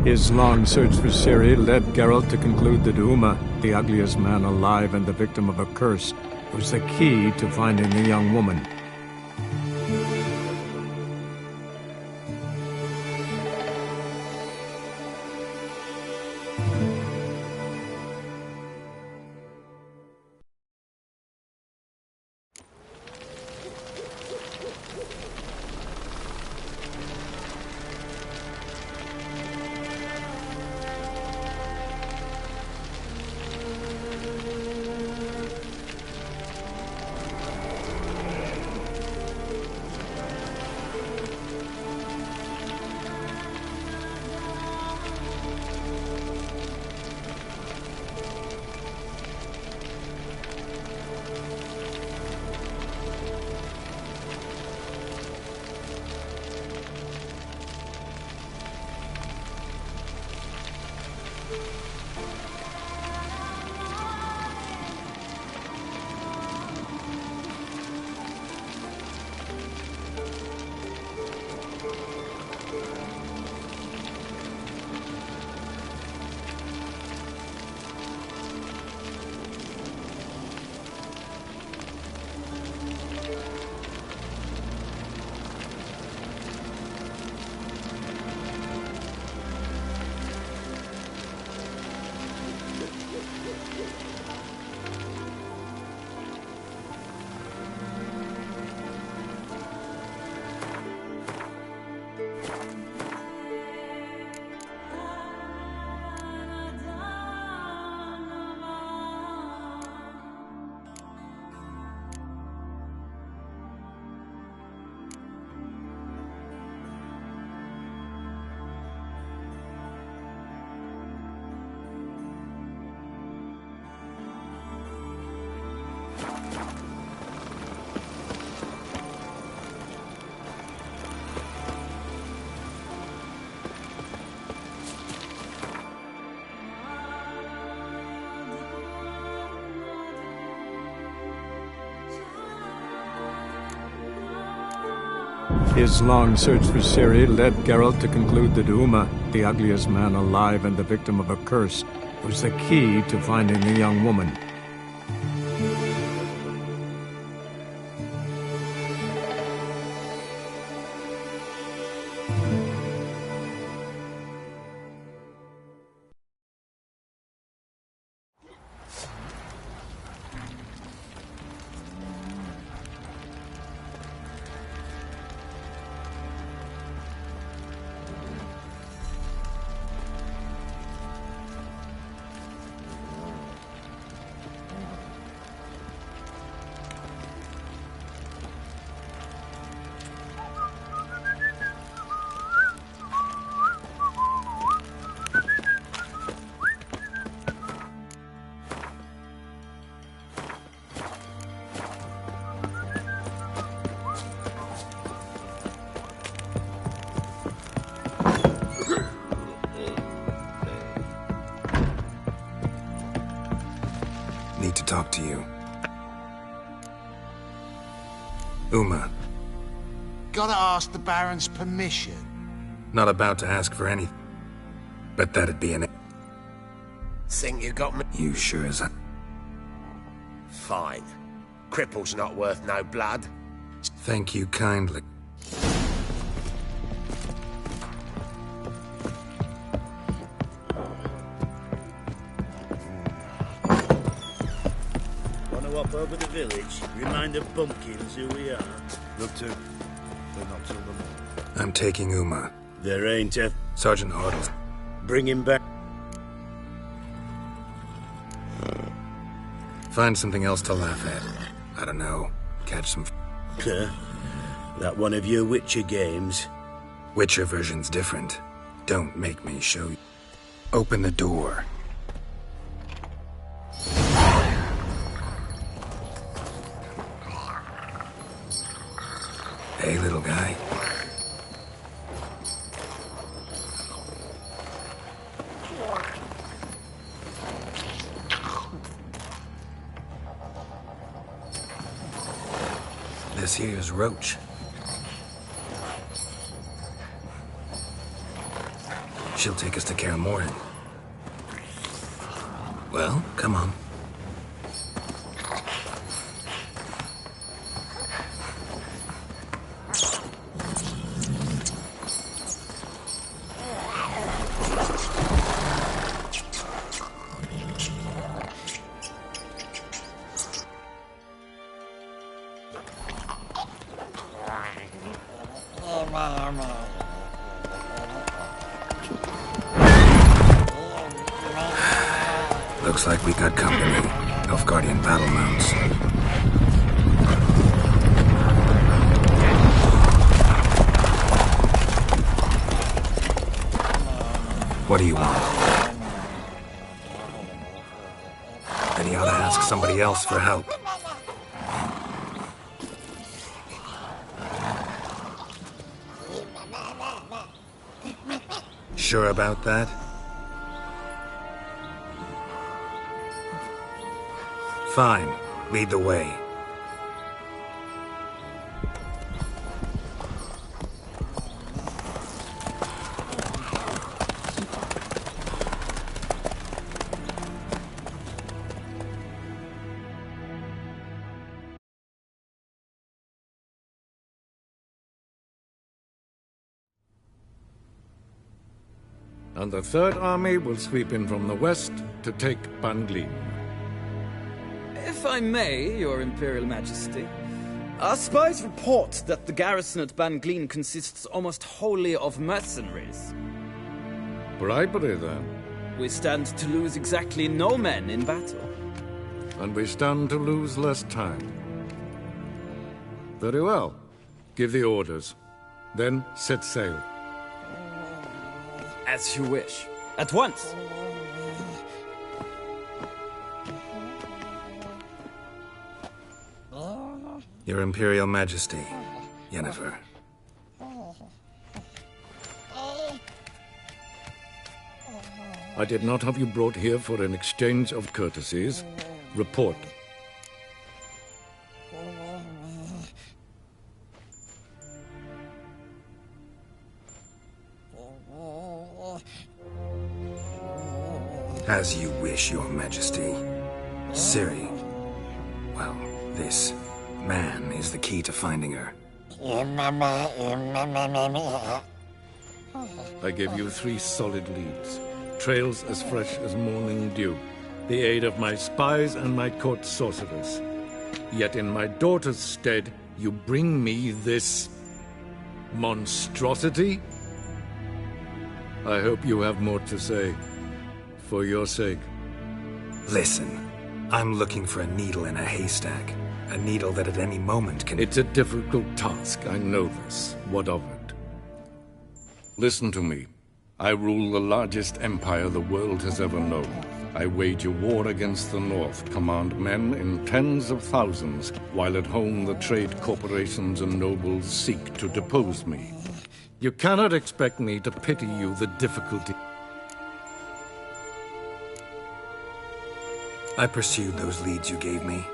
His long search for Ciri led Geralt to conclude that Uma, the ugliest man alive and the victim of a curse, was the key to finding the young woman. His long search for Ciri led Geralt to conclude that Uma, the ugliest man alive and the victim of a curse, was the key to finding the young woman. Need to talk to you. Uma. Gotta ask the Baron's permission. Not about to ask for anything. But that'd be an... Think you got me? You sure as I... Fine. Cripple's not worth no blood. Thank you kindly. Up over the village, remind of bumpkins who we are. Look to, but not till the morning. I'm taking Uma. There ain't a... Sergeant Hardle. Bring him back. Find something else to laugh at. I don't know. Catch some... That one of your Witcher games. Witcher version's different. Don't make me show you. Open the door. Hey, little guy. This here's Roach. She'll take us to Kaer Morhen. Well, come on. Looks like we got company. Nilfgaardian battle mounts. What do you want? Then he ought to ask somebody else for help. Sure about that? Fine. Lead the way. And the Third Army will sweep in from the west to take Banglin. If I may, Your Imperial Majesty, our spies report that the garrison at Banglin consists almost wholly of mercenaries. Bribery, then. We stand to lose exactly no men in battle. And we stand to lose less time. Very well. Give the orders. Then set sail. As you wish. At once! Your Imperial Majesty, Yennefer. I did not have you brought here for an exchange of courtesies. Report. As you wish, Your Majesty. Ciri. Well, this man is the key to finding her. I gave you 3 solid leads. Trails as fresh as morning dew. The aid of my spies and my court sorcerers. Yet in my daughter's stead, you bring me this monstrosity? I hope you have more to say. For your sake. Listen, I'm looking for a needle in a haystack. A needle that at any moment can... It's a difficult task, I know this. What of it? Listen to me. I rule the largest empire the world has ever known. I wage a war against the North, command men in tens of thousands, while at home the trade corporations and nobles seek to depose me. You cannot expect me to pity you the difficulty. I pursued those leads you gave me.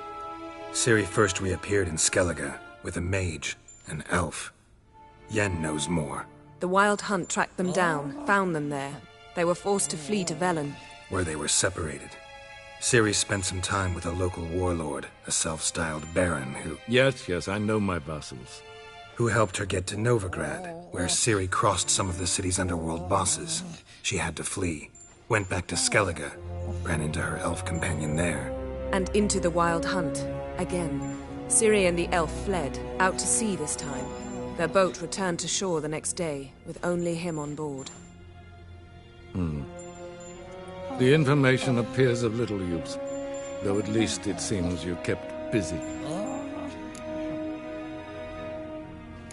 Ciri first reappeared in Skellige with a mage, an elf. Yen knows more. The Wild Hunt tracked them down, found them there. They were forced to flee to Velen. Where they were separated. Ciri spent some time with a local warlord, a self-styled baron Yes, I know my vassals. who helped her get to Novigrad, where Ciri crossed some of the city's underworld bosses. She had to flee. Went back to Skellige, ran into her elf companion there. And into the Wild Hunt, again. Ciri and the elf fled, out to sea this time. Their boat returned to shore the next day, with only him on board. The information appears of little use, though at least it seems you kept busy.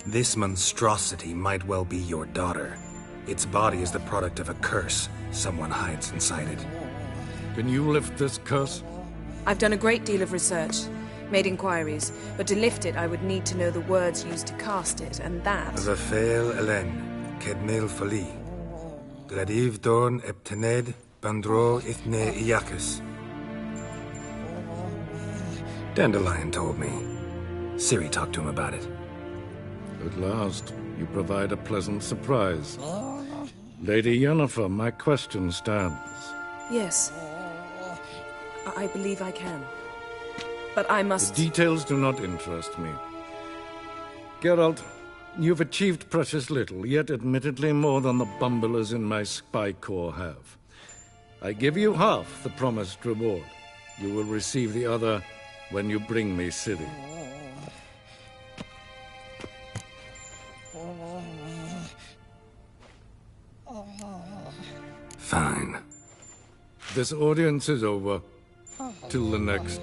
This monstrosity might well be your daughter. Its body is the product of a curse someone hides inside it. Can you lift this curse? I've done a great deal of research, made inquiries, but to lift it I would need to know the words used to cast it, and that... Vafael Elen, Kedmil Fali. Gladiv Dorn Eptened Bandro Ithne Iacus. Dandelion told me. Ciri talked to him about it. At last, you provide a pleasant surprise. Lady Yennefer, my question stands. Yes. I believe I can. But I must... The details do not interest me. Geralt, you've achieved precious little, yet admittedly more than the bumblers in my spy corps have. I give you half the promised reward. You will receive the other when you bring me Ciri. Fine. This audience is over. Till the next.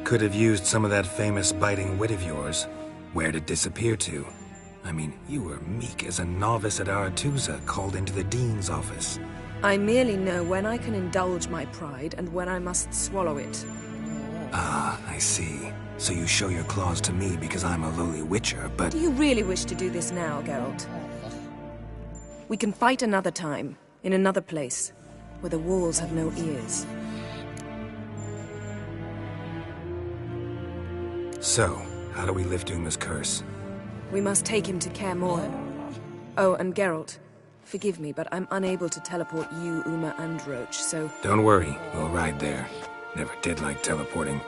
Could have used some of that famous biting wit of yours. Where'd it disappear to? I mean, you were meek as a novice at Aretusa called into the Dean's office. I merely know when I can indulge my pride and when I must swallow it. Ah, I see. So you show your claws to me because I'm a lowly witcher, but... Do you really wish to do this now, Geralt? We can fight another time, in another place, where the walls have no ears. So, how do we lift Uma's curse? We must take him to Kaer Morhen. Oh, and Geralt, forgive me, but I'm unable to teleport you, Uma, and Roach, so... Don't worry, we'll ride there. Never did like teleporting.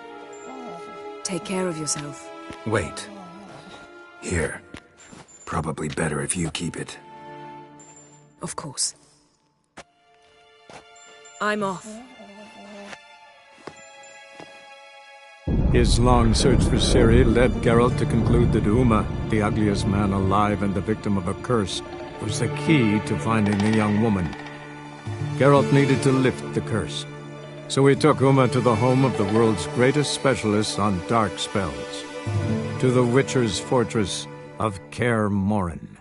Take care of yourself. Wait. Here. Probably better if you keep it. Of course. I'm off. His long search for Ciri led Geralt to conclude that Uma, the ugliest man alive and the victim of a curse, was the key to finding the young woman. Geralt needed to lift the curse, so he took Uma to the home of the world's greatest specialist on dark spells, to the Witcher's fortress of Kaer Morhen.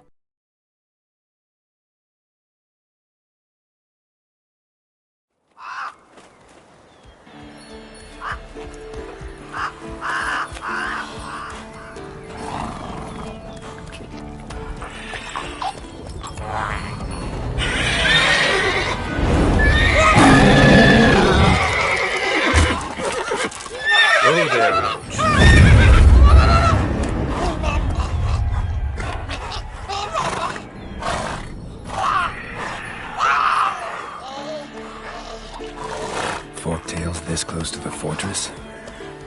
Forktails this close to the fortress?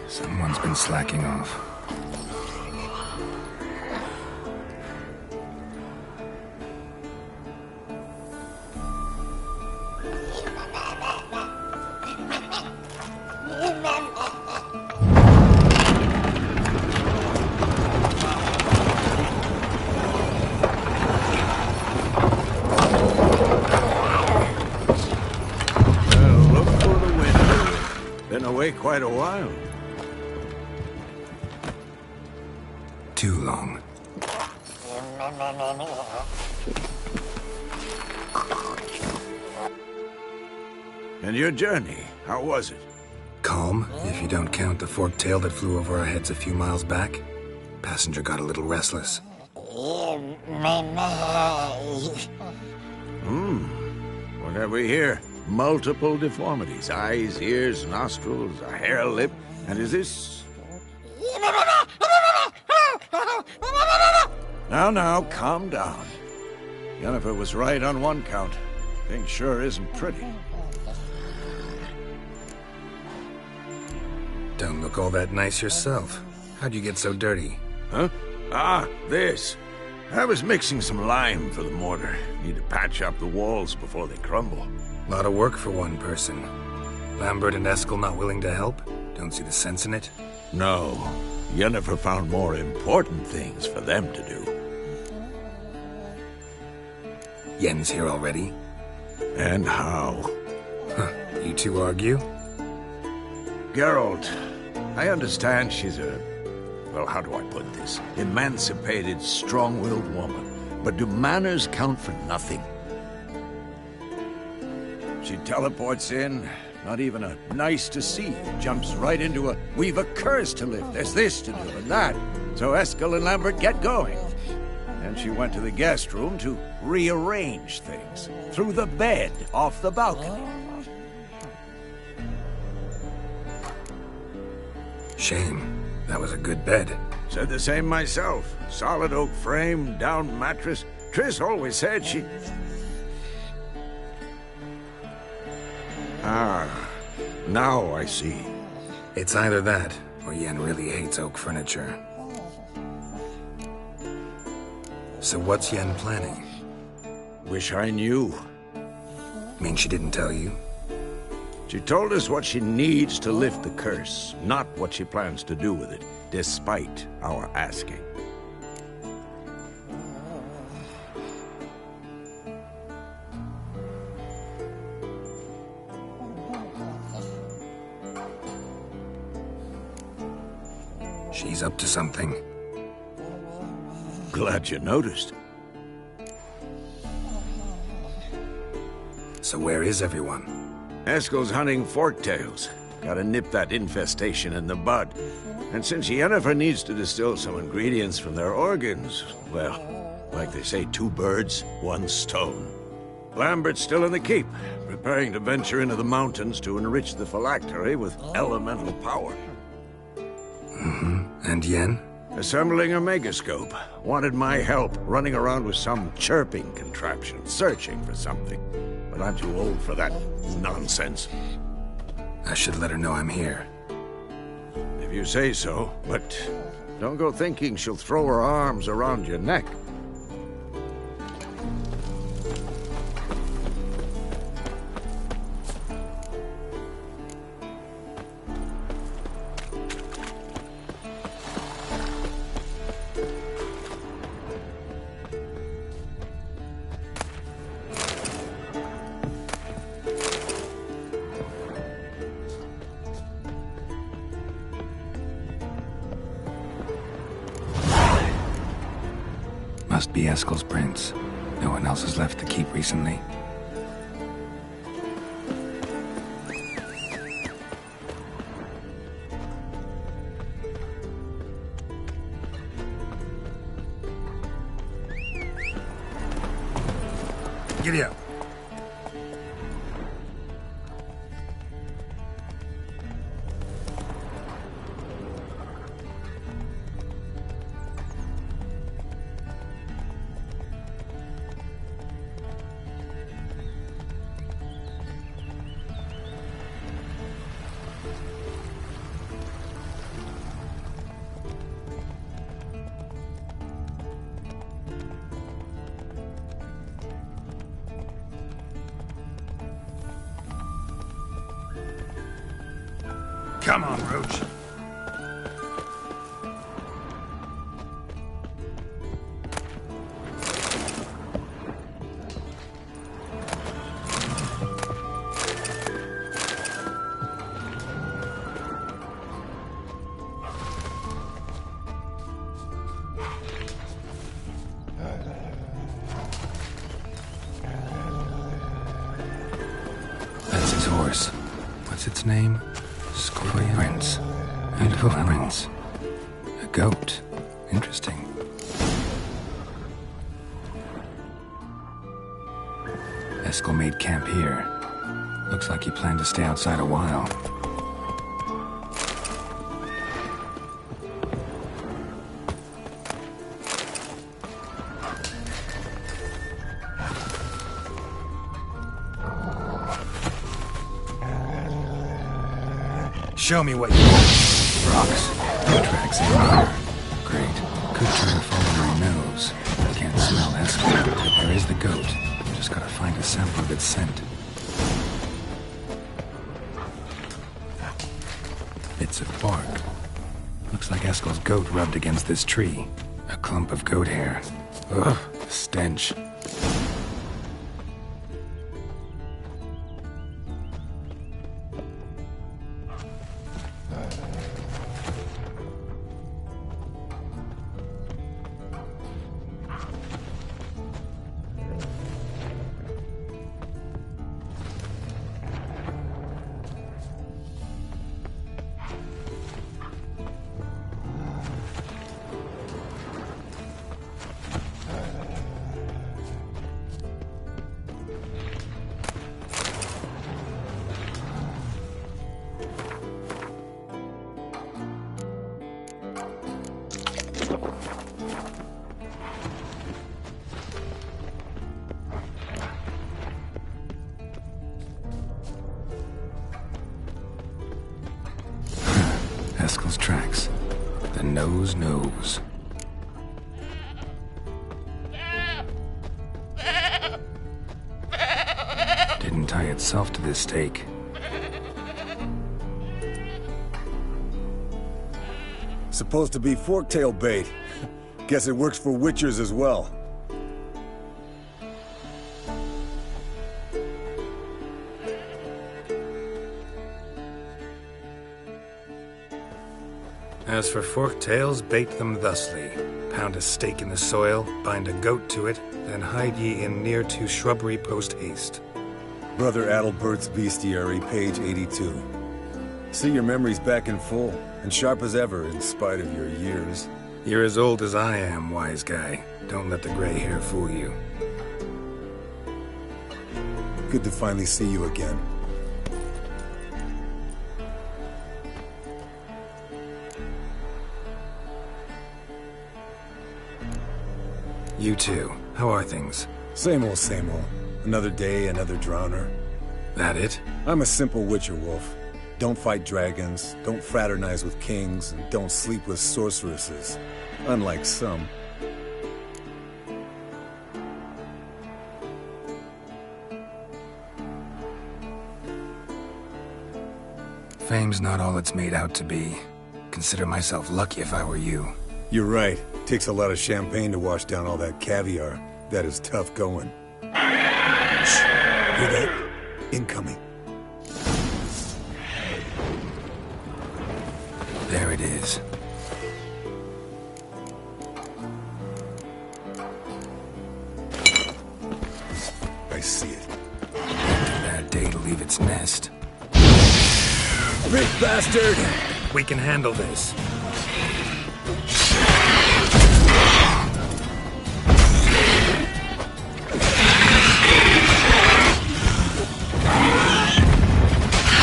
Someone's been slacking off. Quite a while. Too long. And your journey, how was it? Calm, if you don't count the forktail that flew over our heads a few miles back. Passenger got a little restless. What have we here? Multiple deformities. Eyes, ears, nostrils, a hair lip. And is this... Now, calm down. Yennefer was right on one count. Thing sure isn't pretty. Don't look all that nice yourself. How'd you get so dirty? Huh? Ah, this. I was mixing some lime for the mortar. Need to patch up the walls before they crumble. A lot of work for one person. Lambert and Eskel not willing to help? Don't see the sense in it? No. Yennefer found more important things for them to do. Yen's here already? And how? Huh. You two argue? Geralt, I understand she's a... well, how do I put this? Emancipated, strong-willed woman. But do manners count for nothing? She teleports in, not even a nice to see, jumps right into a, we've a curse to lift, there's this to do and that. So Eskel and Lambert get going. and she went to the guest room to rearrange things. Threw the bed off the balcony. Shame. That was a good bed. Said the same myself. Solid oak frame, down mattress. Triss always said she... Ah, now I see. It's either that, or Yen really hates oak furniture. So what's Yen planning? Wish I knew. Mean she didn't tell you? She told us what she needs to lift the curse, not what she plans to do with it, despite our asking. She's up to something. Glad you noticed. So where is everyone? Eskel's hunting forktails. Gotta nip that infestation in the bud. And since Yennefer needs to distill some ingredients from their organs, well, like they say, 2 birds, 1 stone. Lambert's still in the keep, preparing to venture into the mountains to enrich the phylactery with elemental power. And Yen? Assembling a megascope. Wanted my help running around with some chirping contraption, searching for something. But I'm too old for that nonsense. I should let her know I'm here. If you say so, but don't go thinking she'll throw her arms around your neck. Must be Eskel's prints. No one else has left the keep recently. Giddy up. Come on, Roach. That's his horse. What's its name? Footprints. And footprints. A goat. Interesting. Eskel made camp here. Looks like he planned to stay outside a while. Show me what you want. Rocks. No tracks in here. Great. Could try to follow my nose. Can't smell Eskel, but there is the goat. Just gotta find a sample of its scent. Bits of bark. Looks like Eskel's goat rubbed against this tree. A clump of goat hair. Ugh, the stench. Eskel's tracks. The nose knows. Didn't tie itself to this stake. Supposed to be forktail bait. Guess it works for witchers as well. As for forktails, bait them thusly. Pound a stake in the soil, bind a goat to it, then hide ye in near to shrubbery post haste. Brother Adalbert's Bestiary, page 82. See your memories back in full, and sharp as ever in spite of your years. You're as old as I am, wise guy. Don't let the gray hair fool you. Good to finally see you again. You too. How are things? Same old, same old. Another day, another drowner. That it? I'm a simple witcher wolf. Don't fight dragons, don't fraternize with kings, and don't sleep with sorceresses. Unlike some. Fame's not all it's made out to be. Consider myself lucky if I were you. You're right. Takes a lot of champagne to wash down all that caviar. That is tough going. Shh! Hear that? Incoming. There it is. I see it. Bad day to leave its nest. Big bastard! We can handle this.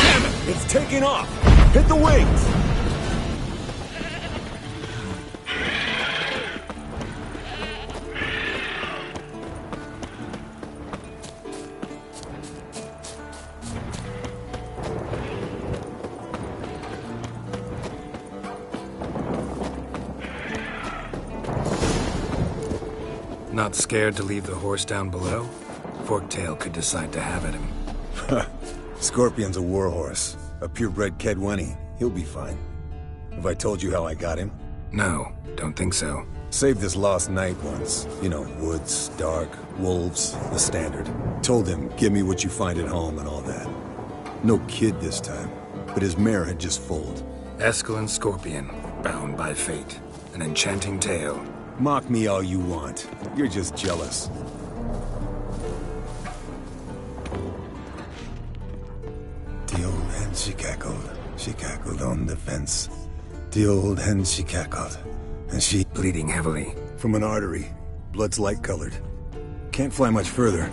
Damn it! It's taking off! Hit the wings! Not scared to leave the horse down below? Forktail could decide to have at him. Scorpion's a warhorse. A purebred Kedwenny. He'll be fine. Have I told you how I got him? No, don't think so. Saved this lost knight once. You know, woods, dark, wolves, the standard. Told him, give me what you find at home and all that. No kid this time, but his mare had just foaled. Eskel and Scorpion, bound by fate. An enchanting tale. Mock me all you want. You're just jealous. The old hen, she cackled. She cackled on the fence. The old hen, she cackled. And she... Bleeding heavily. From an artery. Blood's light-colored. Can't fly much further.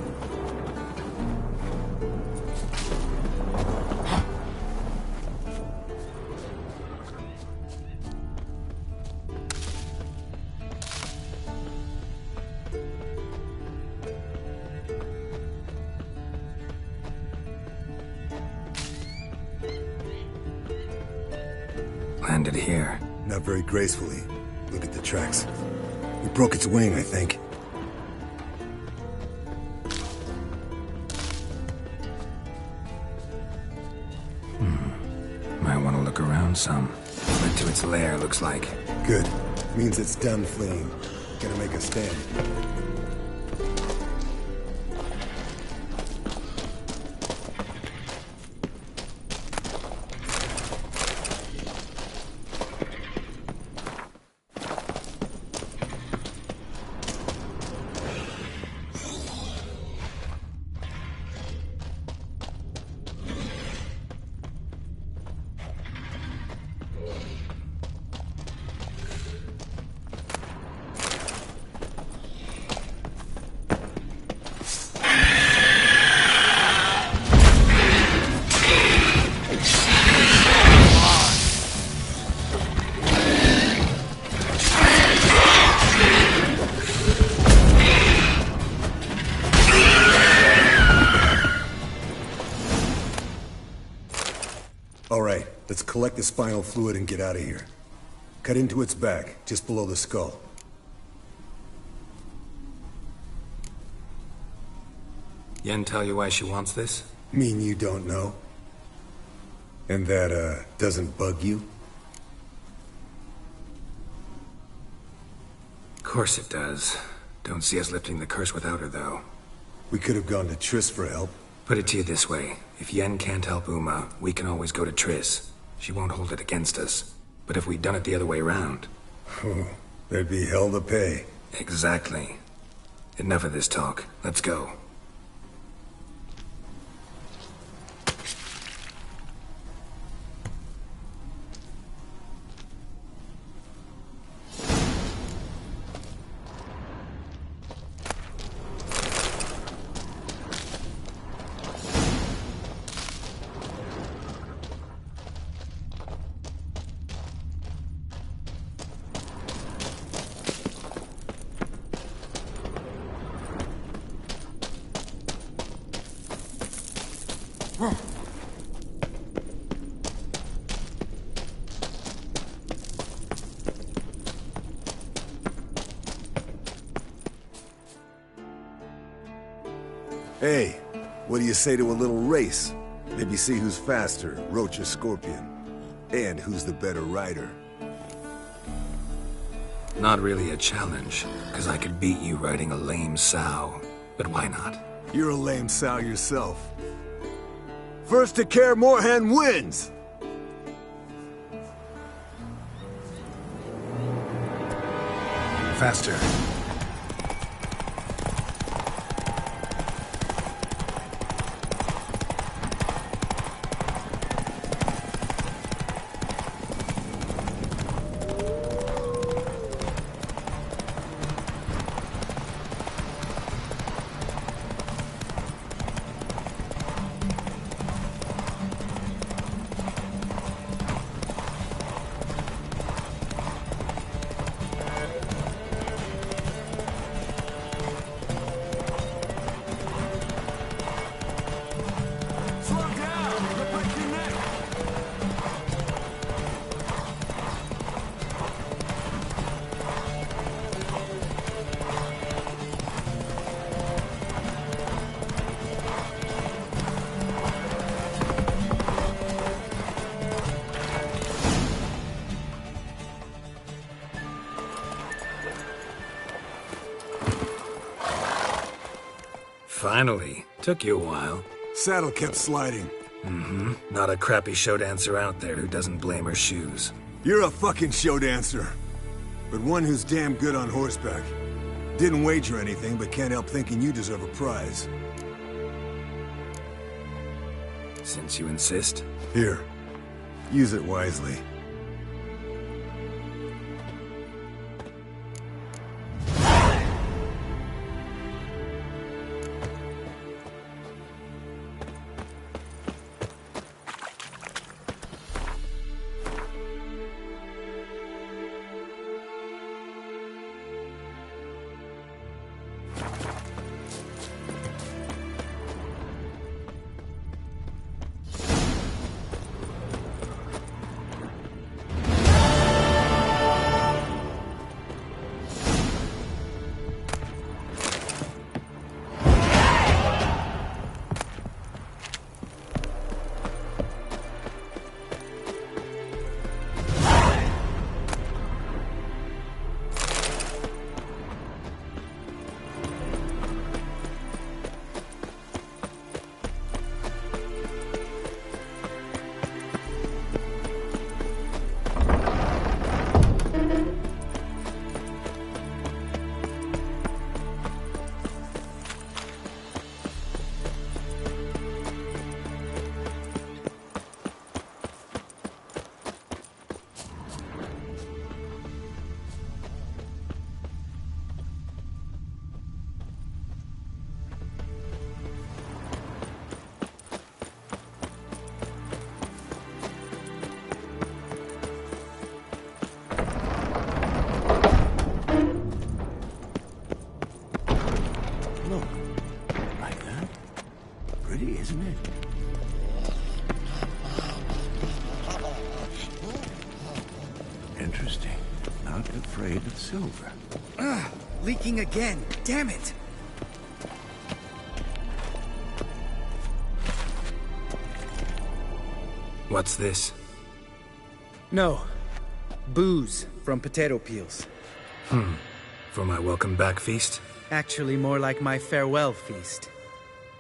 Landed here. Not very gracefully. Look at the tracks. We broke its wing, I think. Might want to look around some. Went to its lair, looks like. Good. Means it's done fleeing. Gotta make a stand. Let's collect the spinal fluid and get out of here. Cut into its back, just below the skull. Yen tell you why she wants this? Mean you don't know? And that, doesn't bug you? Of course it does. Don't see us lifting the curse without her, though. We could have gone to Triss for help. Put it to you this way. If Yen can't help Uma, we can always go to Triss. She won't hold it against us. But if we'd done it the other way around... There'd be hell to pay. Exactly. Enough of this talk. Let's go. Hey, what do you say to a little race? Maybe see who's faster, Roach or Scorpion. And who's the better rider. Not really a challenge, because I could beat you riding a lame sow. But why not? You're a lame sow yourself. First to Kaer Morhen wins! Faster. Finally. Took you a while. Saddle kept sliding. Mm-hmm. Not a crappy show dancer out there who doesn't blame her shoes. You're a fucking show dancer. But one who's damn good on horseback. Didn't wager anything, but can't help thinking you deserve a prize. Since you insist. Here. Use it wisely. with silver. Leaking again. Damn it! What's this? No. Booze from potato peels. For my welcome back feast? Actually, more like my farewell feast.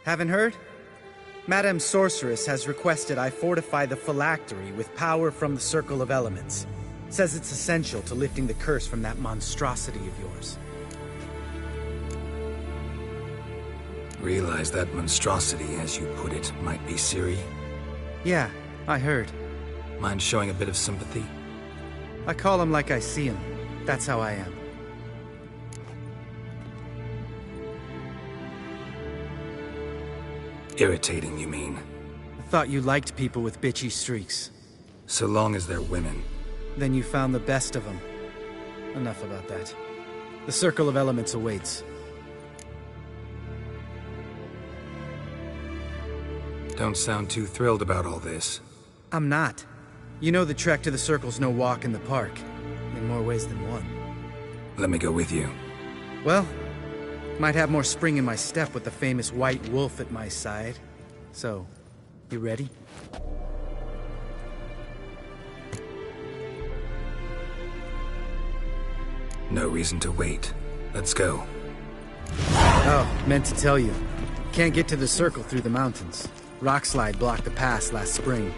Haven't heard? Madame Sorceress has requested I fortify the phylactery with power from the Circle of Elements. Says it's essential to lifting the curse from that monstrosity of yours. Realize that monstrosity, as you put it, might be Ciri? Yeah, I heard. Mind showing a bit of sympathy? I call him like I see him. That's how I am. Irritating, you mean? I thought you liked people with bitchy streaks. So long as they're women. Then you found the best of them. Enough about that. The Circle of Elements awaits. Don't sound too thrilled about all this. I'm not. You know the trek to the Circle's no walk in the park. In more ways than one. Let me go with you. Well, might have more spring in my step with the famous White Wolf at my side. So, you ready? No reason to wait. Let's go. Oh, meant to tell you. Can't get to the Circle through the mountains. Rockslide blocked the pass last spring.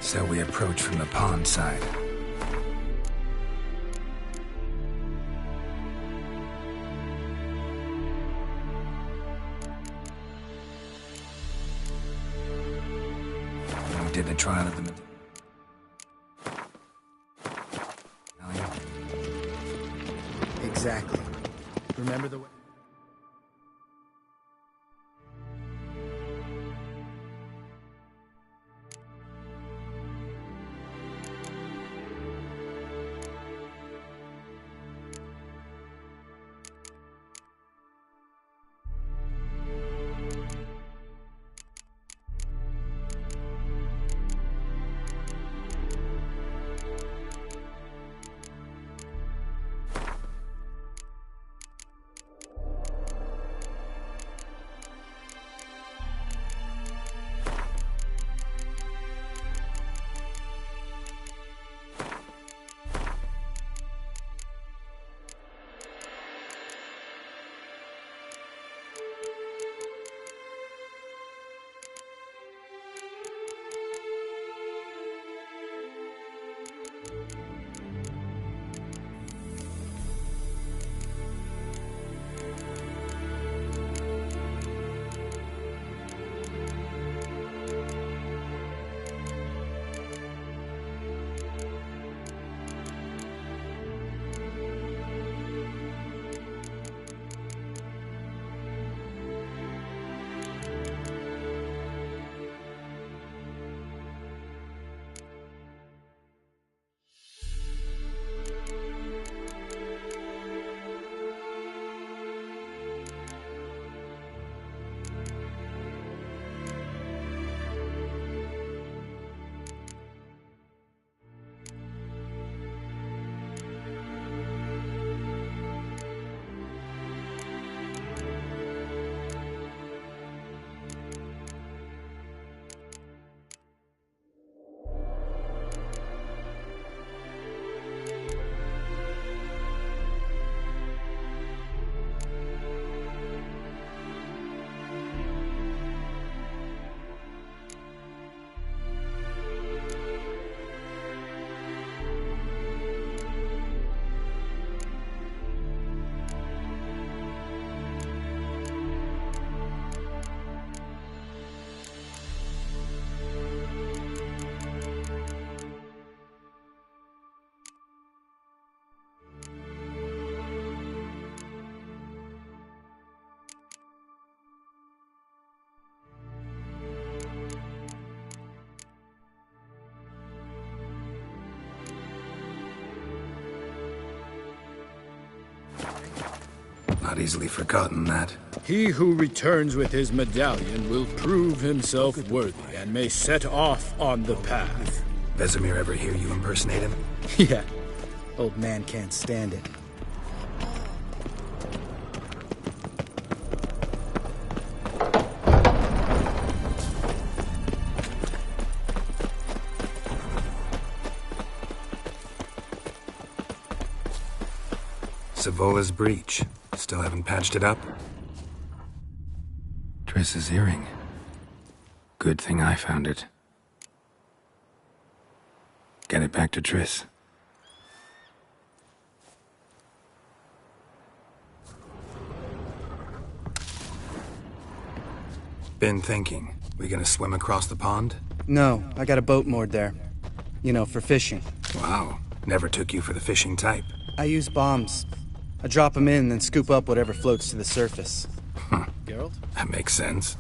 So we approach from the pond side. We did a trial at the... Exactly. Remember the way... Not easily forgotten, that. He who returns with his medallion will prove himself worthy and may set off on the path. Vesemir ever hear you impersonate him? Yeah. Old man can't stand it. Savola's breach. Still haven't patched it up? Triss's earring. Good thing I found it. Get it back to Triss. Been thinking. We gonna swim across the pond? No, I got a boat moored there. You know, for fishing. Wow. Never took you for the fishing type. I use bombs. I drop them in, then scoop up whatever floats to the surface. Geralt? That makes sense.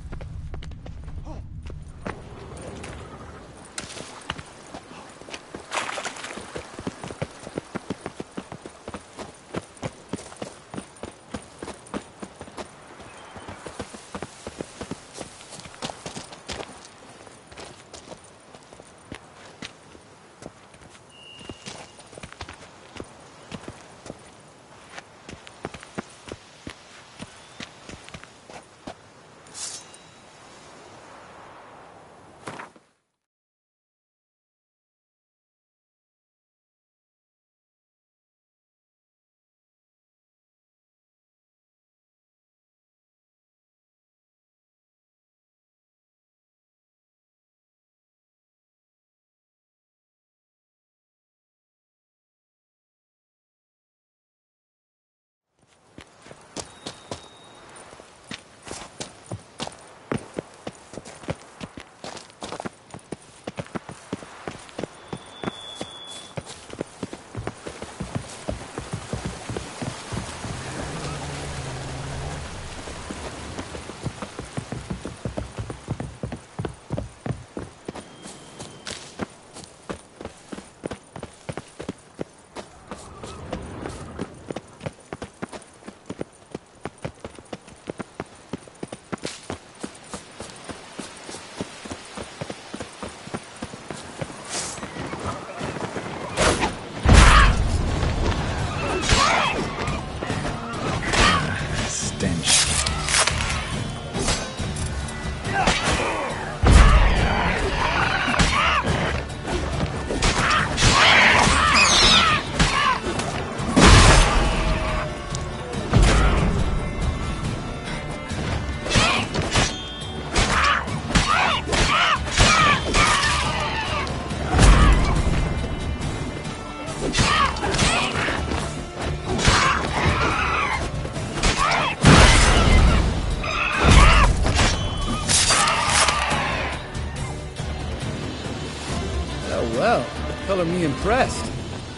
Well, color me impressed.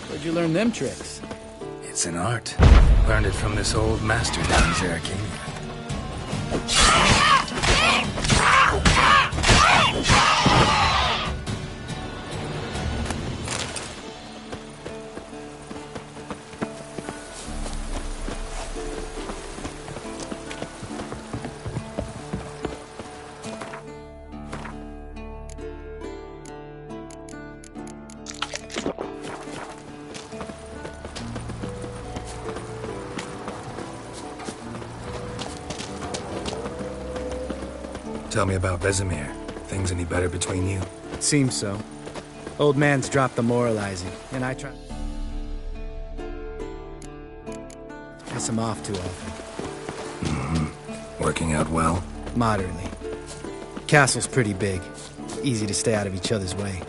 Where'd you learn them tricks? It's an art. Learned it from this old master down in Zerrikania. Tell me about Vesemir. Things any better between you? Seems so. Old man's dropped the moralizing, and I try... piss him off too often. Mm-hmm. Working out well? Moderately. Castle's pretty big. Easy to stay out of each other's way.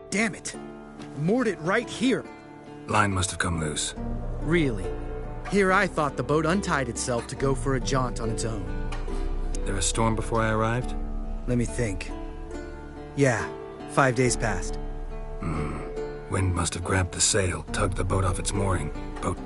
Damn it! Moored it right here. Line must have come loose. Really? Here I thought the boat untied itself to go for a jaunt on its own. There a storm before I arrived? Let me think. Yeah, 5 days passed. Wind must have grabbed the sail, tugged the boat off its mooring. Boat...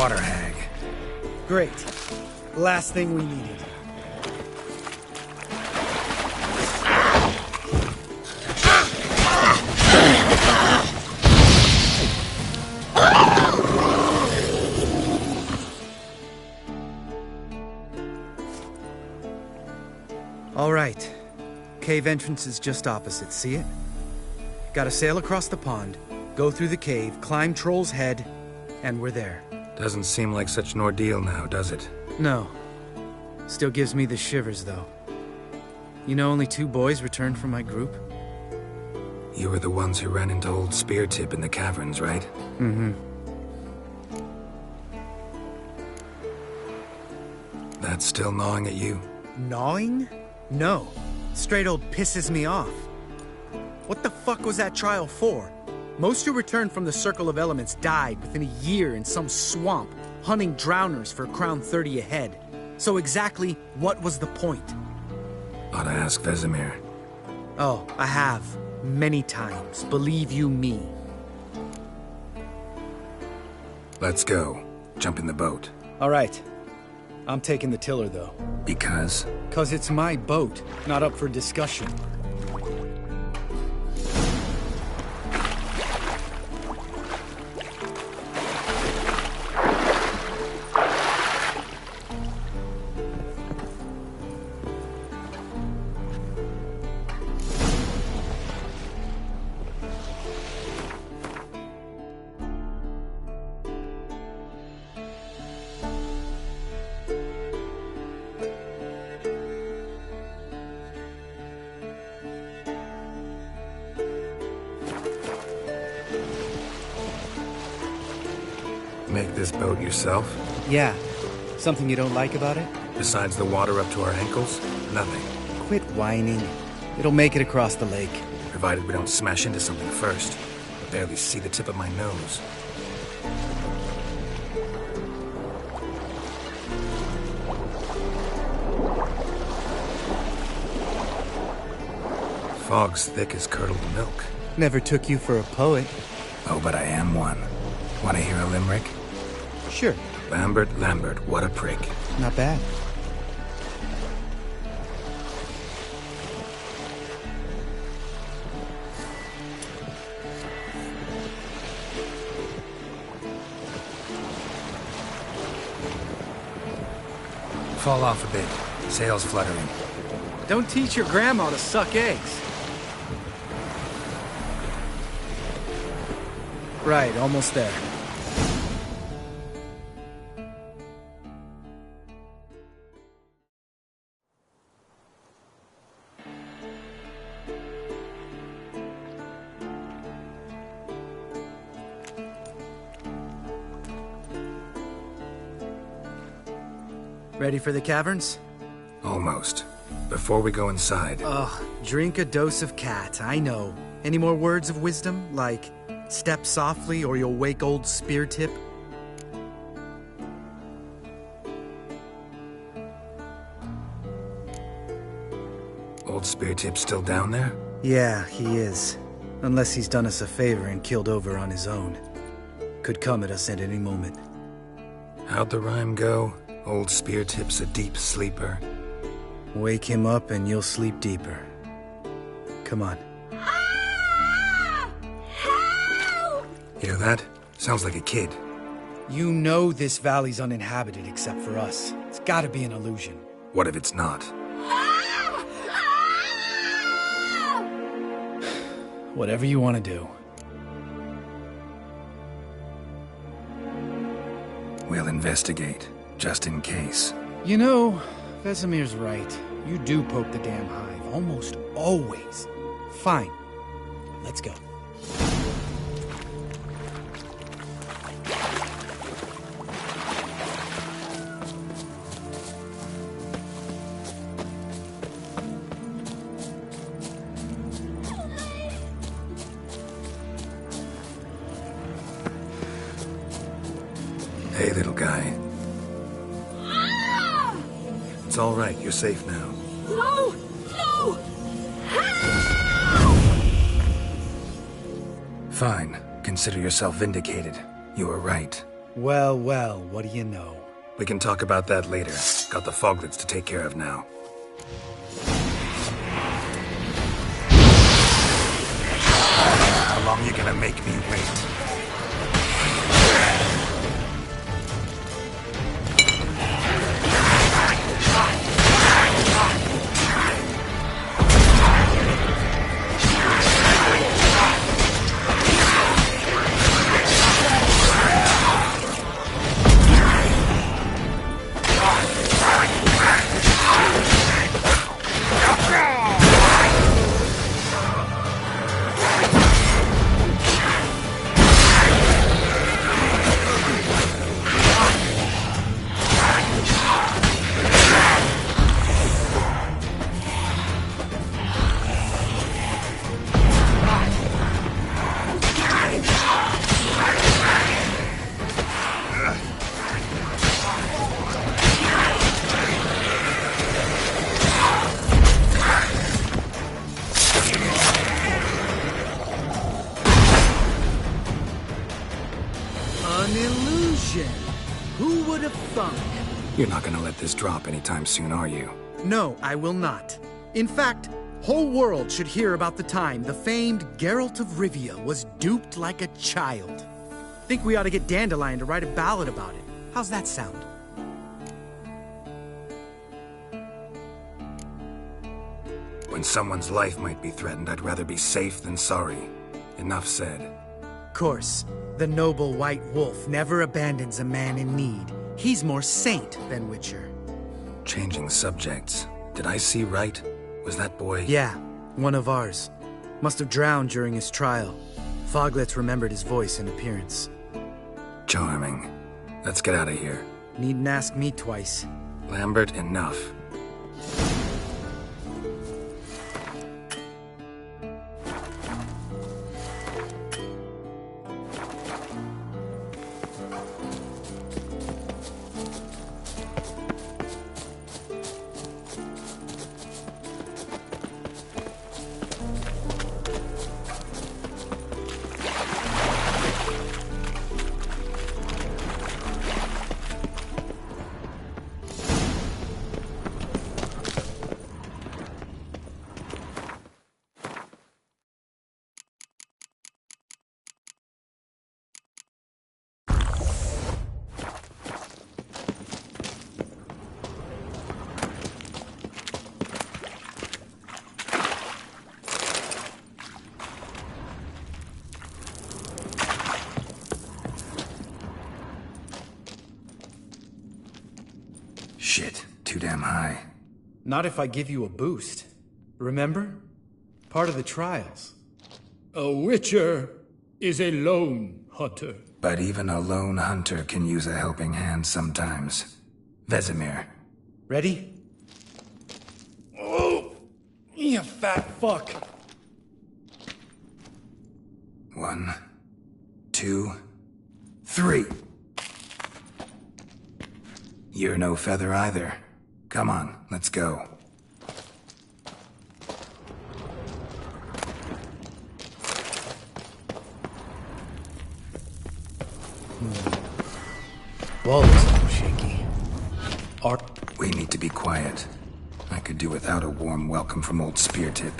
water hag. Great. Last thing we needed. All right. Cave entrance is just opposite, see it? Gotta sail across the pond, go through the cave, climb Troll's Head, and we're there. Doesn't seem like such an ordeal now, does it? No. Still gives me the shivers, though. You know only 2 boys returned from my group? You were the ones who ran into old Speartip in the caverns, right? Mm-hmm. That's still gnawing at you? Gnawing? No. Straight old pisses me off. What the fuck was that trial for? Most who returned from the Circle of Elements died within a year in some swamp, hunting drowners for Crown 30 a head. So exactly what was the point? Ought to ask Vesemir. Oh, I have. Many times. Believe you me. Let's go. Jump in the boat. All right. I'm taking the tiller, though. Because? 'Cause it's my boat, not up for discussion. Make this boat yourself? Yeah. Something you don't like about it? Besides the water up to our ankles? Nothing. Quit whining. It'll make it across the lake. Provided we don't smash into something first. I barely see the tip of my nose. Fog's thick as curdled milk. Never took you for a poet. Oh, but I am one. Want to hear a limerick? Sure. Lambert, Lambert, what a prick. Not bad. Fall off a bit. Sails fluttering. Don't teach your grandma to suck eggs. Right, almost there. Ready for the caverns? Almost. Before we go inside... Ugh, drink a dose of cat, I know. Any more words of wisdom, like, step softly or you'll wake old Speartip? Old Speartip's still down there? Yeah, he is. Unless he's done us a favor and killed over on his own. Could come at us at any moment. How'd the rhyme go? Old Speartip's a deep sleeper. Wake him up and you'll sleep deeper. Come on. Hear that? Sounds like a kid. You know this valley's uninhabited except for us. It's gotta be an illusion. What if it's not? Whatever you want to do. We'll investigate, just in case. You know, Vesemir's right. You do poke the damn hive, almost always. Fine. Let's go. Hey, little guy. It's all right. You're safe now. No! No! Fine. Consider yourself vindicated. You were right. Well, well, what do you know? We can talk about that later. Got the foglets to take care of now. How long you gonna make me wait? An illusion! Who would have thunk? You're not gonna let this drop anytime soon, are you? No, I will not. In fact, whole world should hear about the time the famed Geralt of Rivia was duped like a child. Think we ought to get Dandelion to write a ballad about it. How's that sound? When someone's life might be threatened, I'd rather be safe than sorry. Enough said. Course, the noble white wolf never abandons a man in need. He's more saint than Witcher. Changing subjects. Did I see right? Was that boy... Yeah, one of ours. Must have drowned during his trial. Foglets remembered his voice and appearance. Charming. Let's get out of here. Needn't ask me twice. Lambert, enough. Shit, too damn high. Not if I give you a boost. Remember? Part of the trials. A witcher is a lone hunter. But even a lone hunter can use a helping hand sometimes. Vesemir. Ready? Oh! You fat fuck! 1, 2, 3. You're no feather either. Come on, let's go. Wall looks a little shaky. We need to be quiet. I could do without a warm welcome from old Speartip.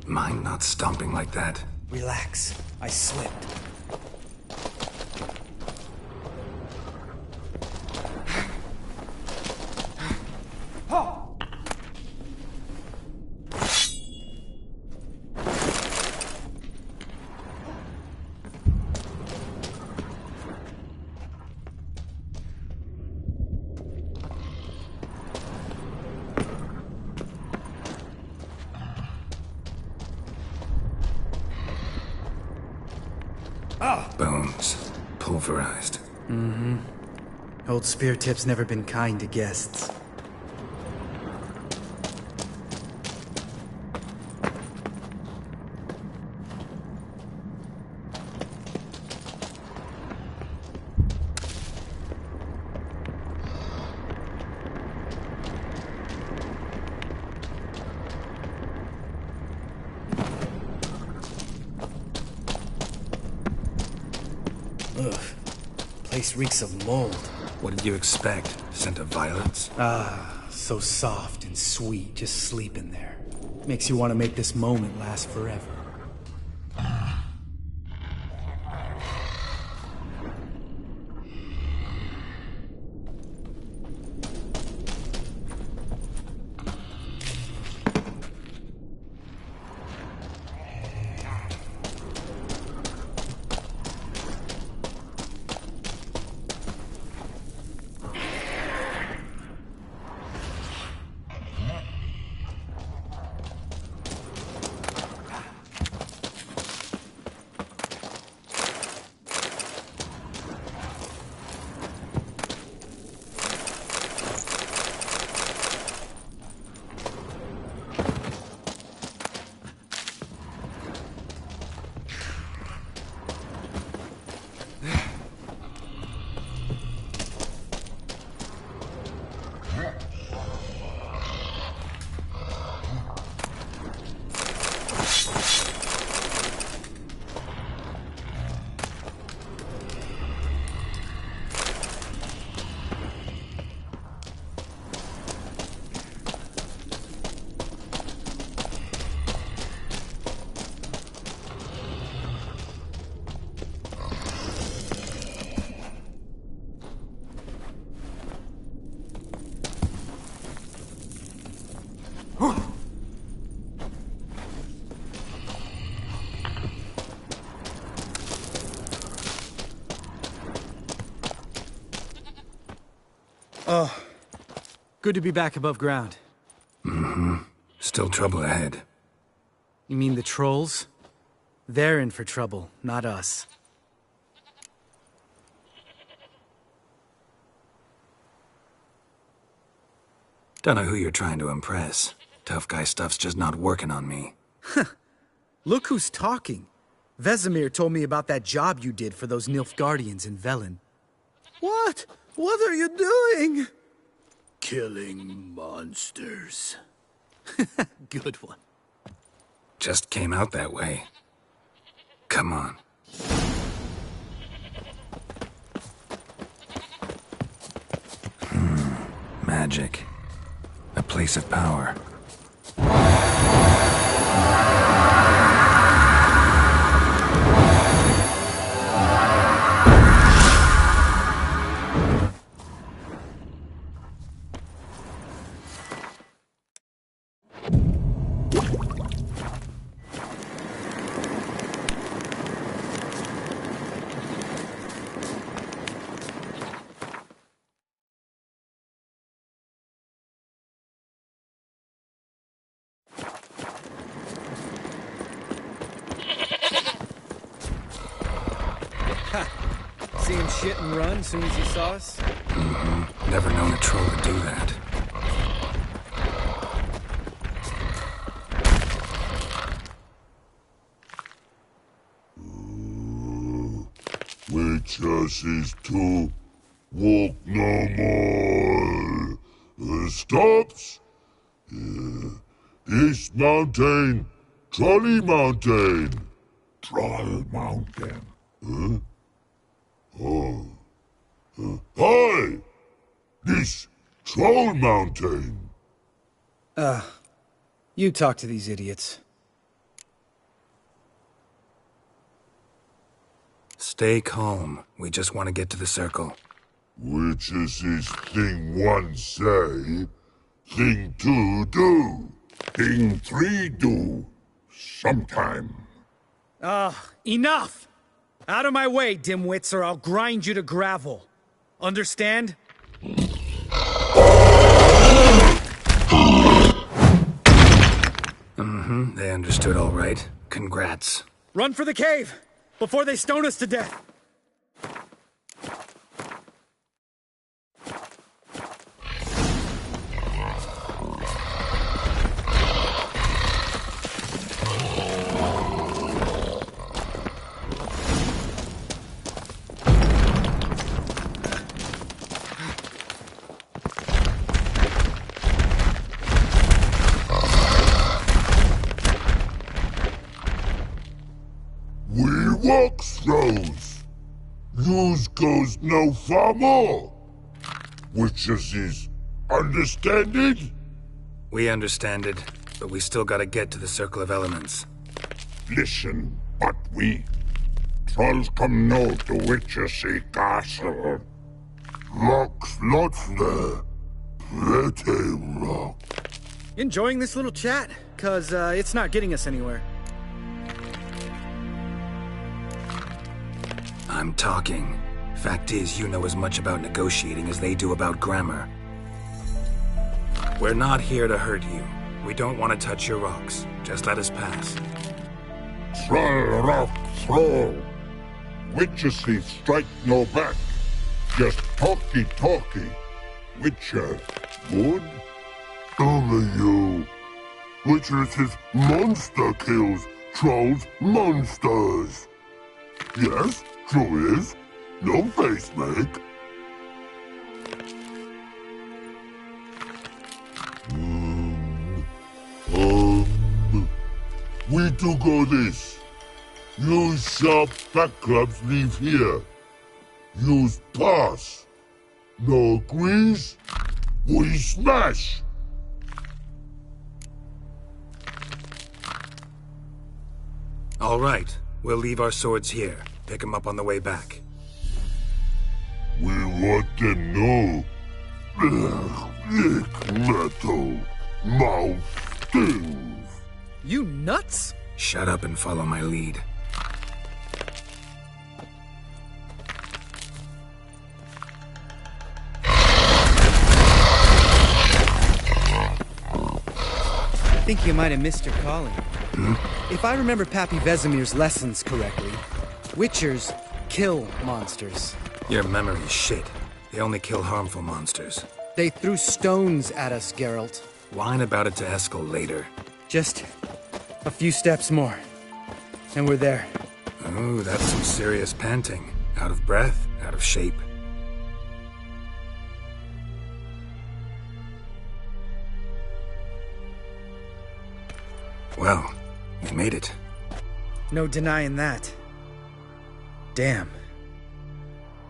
Mind not stomping like that? Relax. I slipped. Bones. Pulverized. Mm-hmm. Old Speartip's never been kind to guests. Ugh. Place reeks of mold. What did you expect? Scent of violets? Ah, so soft and sweet, just sleeping there. Makes you want to make this moment last forever. Oh, good to be back above ground. Mm-hmm. Still trouble ahead. You mean the trolls? They're in for trouble, not us. Don't know who you're trying to impress. Tough guy stuff's just not working on me. Look who's talking. Vesemir told me about that job you did for those Nilfgaardians in Velen. What? What are you doing? Killing monsters. Good one. Just came out that way. Come on. Magic. A place of power. See him shit and run as soon as he saw us? Mm-hmm. Never known a troll to do that. Witches is to walk no more. Stops? East Mountain, Trolley Mountain. Troll Mountain. Huh? Oh. Hi! This Troll Mountain. You talk to these idiots. Stay calm. We just want to get to the circle. Witches is thing one say, thing two do, thing three do, sometime. Enough! Out of my way, dimwits, or I'll grind you to gravel. Understand? Mm-hmm. They understood all right. Congrats. Run for the cave! Before they stone us to death! We walk throws. Yous goes no far more. Witches is understanded? We understand it, but we still gotta get to the Circle of Elements. Listen, but we trolls come know the witches castle. Rocks lots there. Pretty rock. Enjoying this little chat? Cause it's not getting us anywhere. I'm talking. Fact is, you know as much about negotiating as they do about grammar. We're not here to hurt you. We don't want to touch your rocks. Just let us pass. Troll rock troll. Witches strike no back. Just talky. Witcher, good? Only you. Witches is monster kills. Trolls monsters. Yes, true is. No face make. We do go this. Use sharp back clubs leave here. Use pass. No agrees? We smash. All right. We'll leave our swords here. Pick them up on the way back. We want them know. Lick metal. Mouth stings. You nuts? Shut up and follow my lead. I think you might have missed your calling. If I remember Pappy Vesemir's lessons correctly, Witchers kill monsters. Your memory's shit. They only kill harmful monsters. They threw stones at us, Geralt. Whine about it to Eskel later. Just a few steps more, and we're there. Oh, that's some serious panting. Out of breath, out of shape. Well, we made it. No denying that. Damn.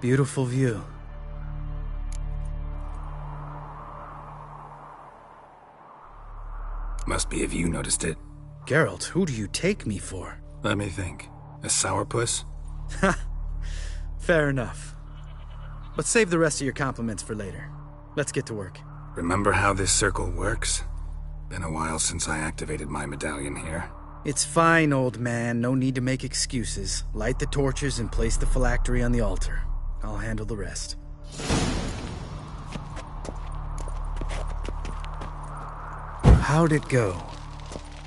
Beautiful view. Must be if you noticed it. Geralt, who do you take me for? Let me think. A sourpuss? Ha! Fair enough. But save the rest of your compliments for later. Let's get to work. Remember how this circle works? Been a while since I activated my medallion here. It's fine, old man. No need to make excuses. Light the torches and place the phylactery on the altar. I'll handle the rest. How'd it go?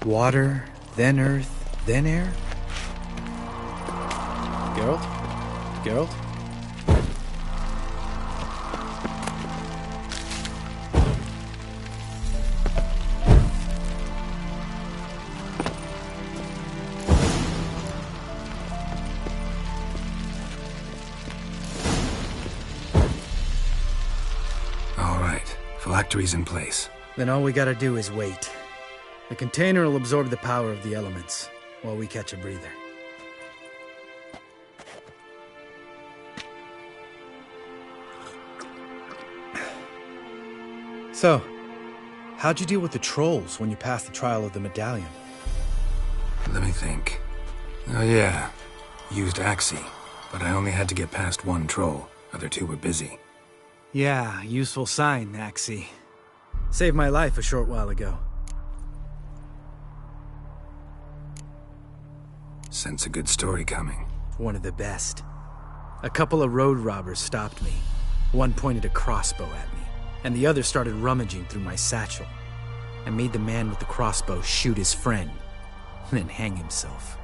Water, then earth, then air? Geralt? Geralt? All right, phylactery's in place. Then all we gotta do is wait. The container will absorb the power of the elements, while we catch a breather. So, how'd you deal with the trolls when you passed the trial of the medallion? Let me think. Oh yeah, used Axii, but I only had to get past one troll. Other two were busy. Yeah, useful sign, Axii. Saved my life a short while ago. Sense a good story coming. One of the best. A couple of road robbers stopped me. One pointed a crossbow at me, and the other started rummaging through my satchel. I made the man with the crossbow shoot his friend, then hang himself.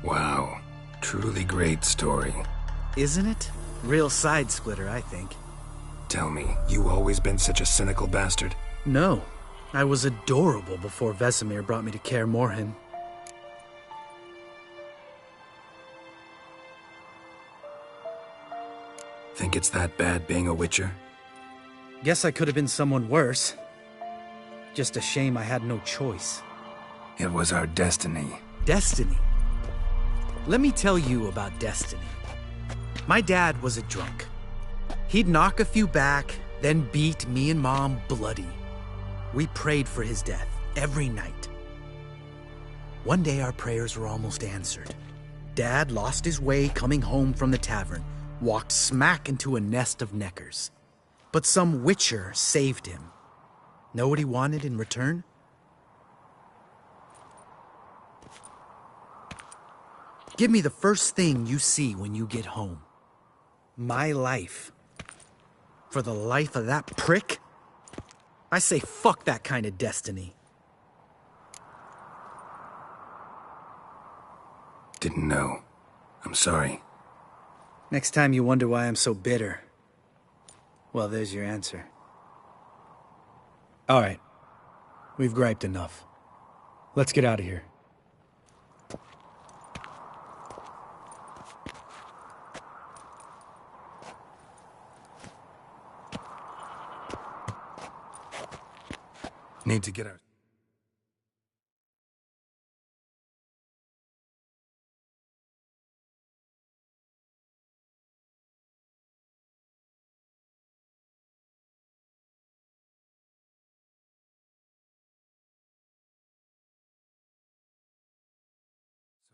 Wow, truly great story. Isn't it? Real side splitter, I think. Tell me, you always been such a cynical bastard? No. I was adorable before Vesemir brought me to Kaer Morhen. Think it's that bad being a Witcher? Guess I could have been someone worse. Just a shame I had no choice. It was our destiny. Destiny? Let me tell you about destiny. My dad was a drunk. He'd knock a few back, then beat me and Mom bloody. We prayed for his death every night. One day our prayers were almost answered. Dad lost his way coming home from the tavern, walked smack into a nest of neckers. But some witcher saved him. Know what he wanted in return? Give me the first thing you see when you get home. My life. For the life of that prick? I say fuck that kind of destiny. Didn't know. I'm sorry. Next time you wonder why I'm so bitter, well, there's your answer. All right. We've griped enough. Let's get out of here. Need to get our...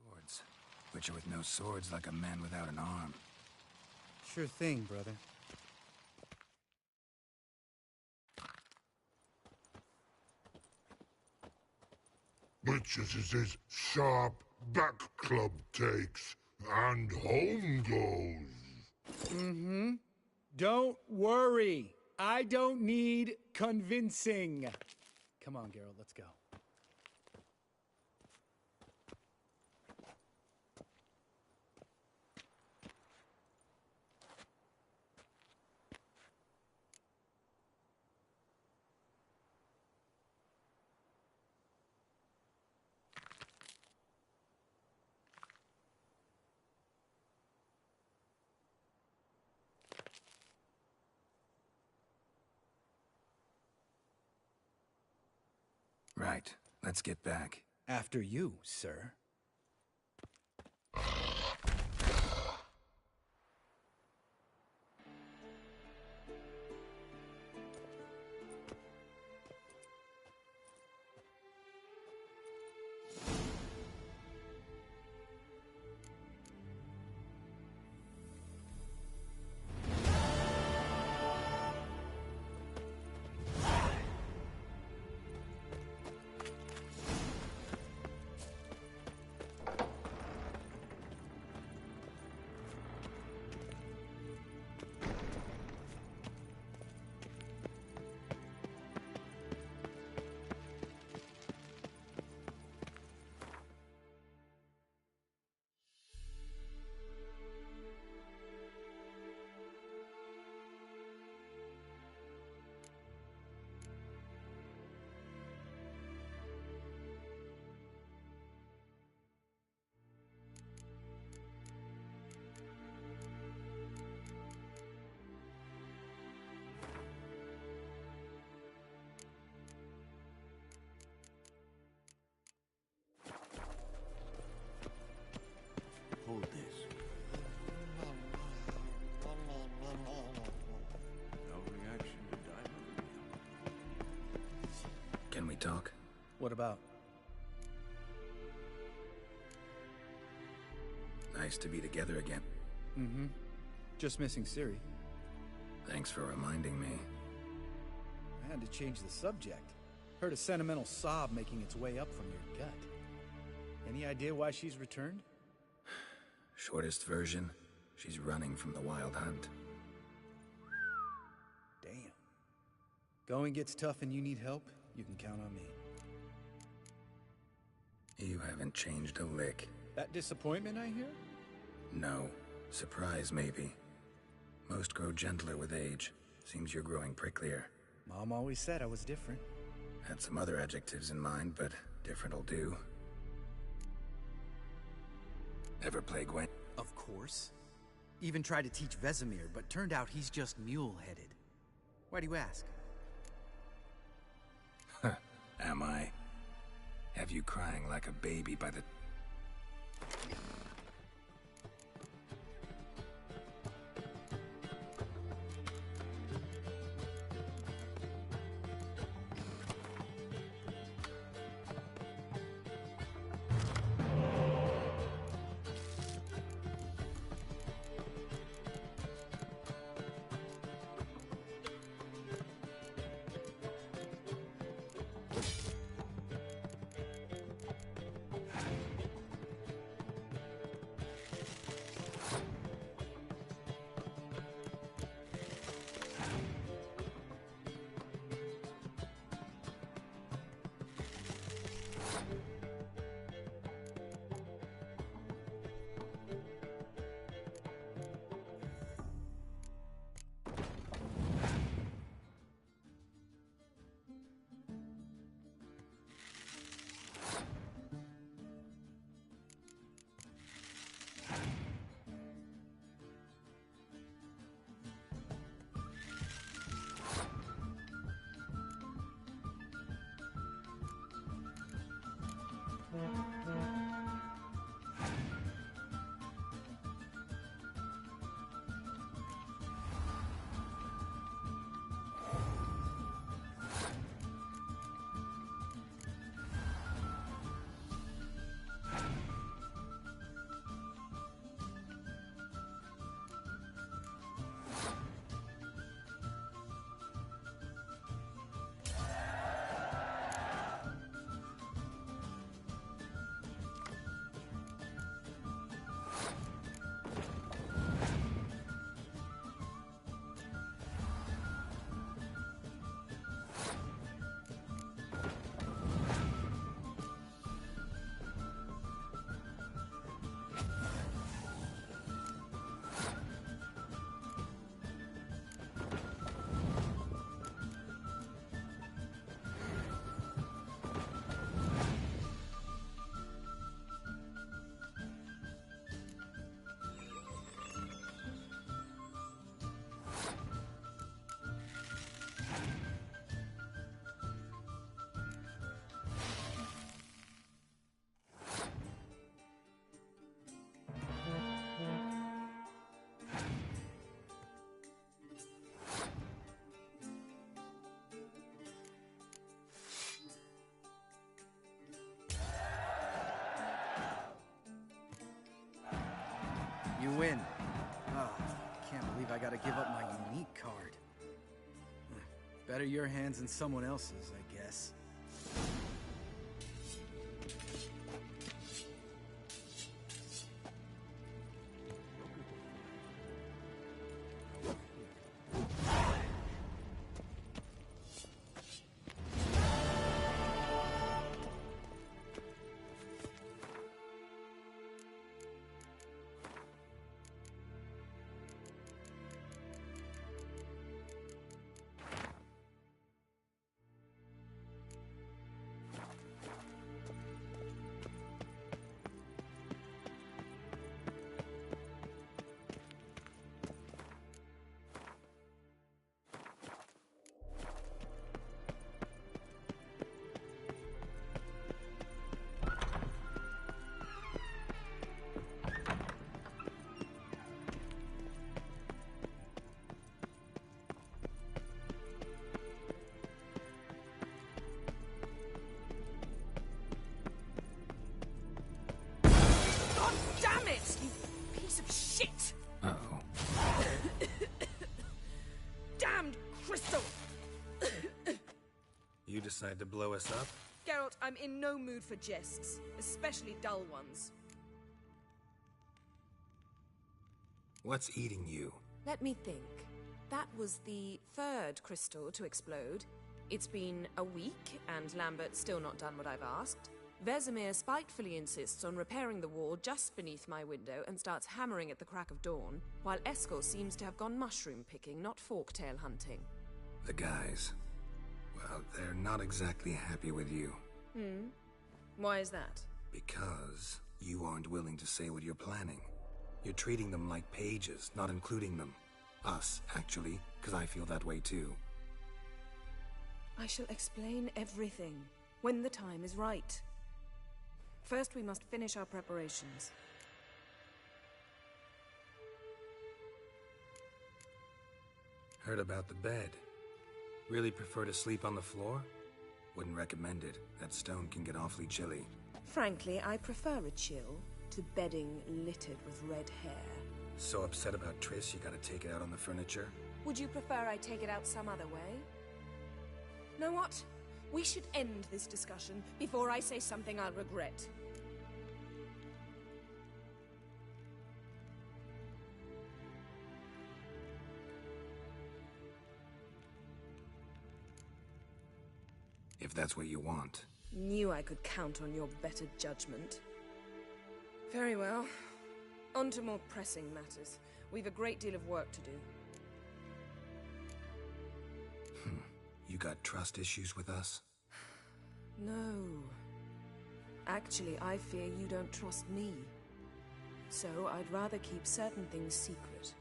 Swords. Witcher with no swords like a man without an arm. Sure thing, brother. Witches is his sharp back club takes, and home goes. Mm-hmm. Don't worry. I don't need convincing. Come on, Geralt, let's go. Right. Let's get back. After you, sir. Hold this. No reaction to diamond. Can we talk? What about? Nice to be together again. Mm-hmm. Just missing Ciri. Thanks for reminding me. I had to change the subject. Heard a sentimental sob making its way up from your gut. Any idea why she's returned? Shortest version, she's running from the wild hunt. Damn. Going gets tough and you need help, you can count on me. You haven't changed a lick. That disappointment I hear? No. Surprise, maybe. Most grow gentler with age. Seems you're growing pricklier. Mom always said I was different. Had some other adjectives in mind, but different'll do. Ever play Gwen? Of course. Even tried to teach Vesemir, but turned out he's just mule-headed. Why do you ask? Am I? Have you crying like a baby by the... You win. Oh, can't believe I gotta give up my unique card. Better your hands than someone else's, I guess. Damn it, you piece of shit! Uh-oh. Damned crystal! You decide to blow us up? Geralt, I'm in no mood for jests, especially dull ones. What's eating you? Let me think. That was the third crystal to explode. It's been a week, and Lambert's still not done what I've asked. Vesemir spitefully insists on repairing the wall just beneath my window and starts hammering at the crack of dawn, while Eskel seems to have gone mushroom picking, not forktail hunting. The guys. Well, they're not exactly happy with you. Why is that? Because you aren't willing to say what you're planning. You're treating them like pages, not including them. Us, actually, because I feel that way too. I shall explain everything when the time is right. First, we must finish our preparations. Heard about the bed. Really prefer to sleep on the floor? Wouldn't recommend it. That stone can get awfully chilly. Frankly, I prefer a chill to bedding littered with red hair. So upset about Triss, you gotta take it out on the furniture? Would you prefer I take it out some other way? Know what? We should end this discussion before I say something I'll regret. If that's what you want. Knew I could count on your better judgment. Very well. On to more pressing matters. We've a great deal of work to do. You got trust issues with us? No. Actually, I fear you don't trust me. So I'd rather keep certain things secret.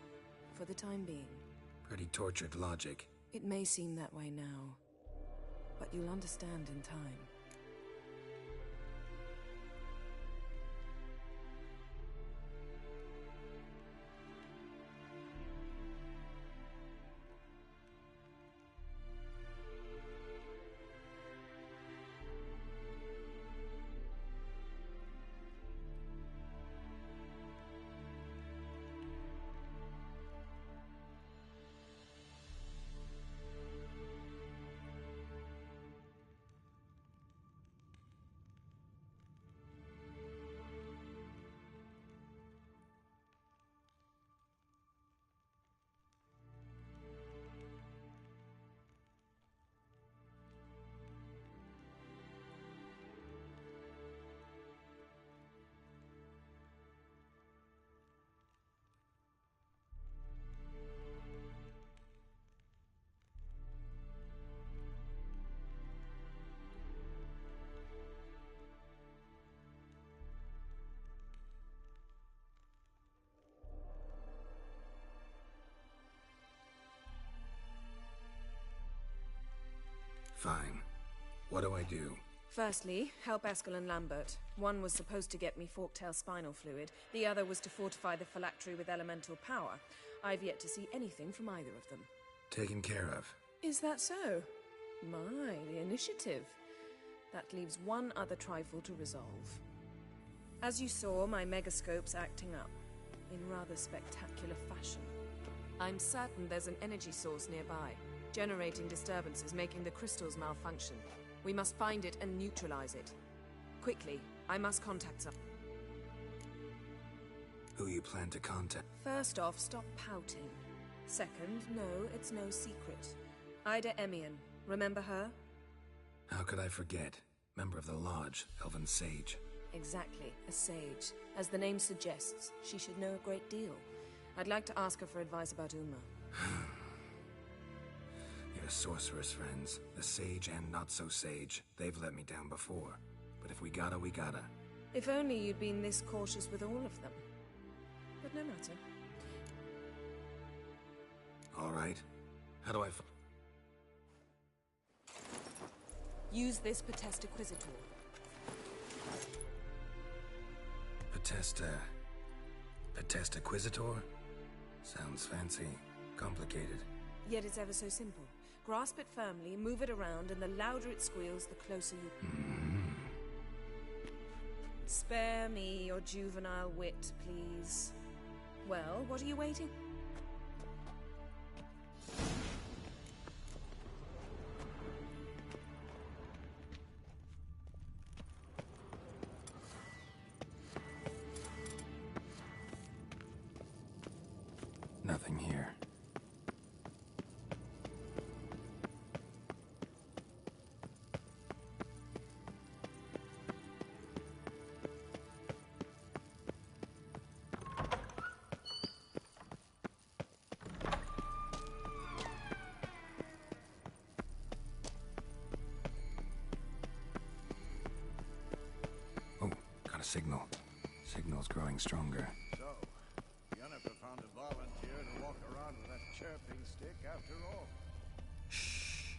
For the time being. Pretty tortured logic. It may seem that way now. But you'll understand in time. Fine. What do I do? Firstly, help Eskel and Lambert. One was supposed to get me forktail spinal fluid. The other was to fortify the phylactery with elemental power. I've yet to see anything from either of them. Taken care of. Is that so? My, the initiative. That leaves one other trifle to resolve. As you saw, my megascope's acting up. In rather spectacular fashion. I'm certain there's an energy source nearby. Generating disturbances, making the crystals malfunction. We must find it and neutralize it. Quickly, I must contact some. Who you plan to contact? First off, stop pouting. Second, no, it's no secret. Ida Emian, remember her? How could I forget? Member of the Lodge, Elven Sage. Exactly, a sage. As the name suggests, she should know a great deal. I'd like to ask her for advice about Uma. Your sorceress friends, the sage and not-so-sage, they've let me down before. But if we gotta, we gotta. If only you'd been this cautious with all of them. But no matter. All right. How do I Use this Potesta Quisitor. Potesta Quisitor? Sounds fancy. Complicated. Yet it's ever so simple. Grasp it firmly, move it around, and the louder it squeals, the closer you... Spare me your juvenile wit, please. Well, what are you waiting? Nothing here. Signal. Signal's growing stronger. So, Yennefer found a volunteer to walk around with that chirping stick after all. Shh.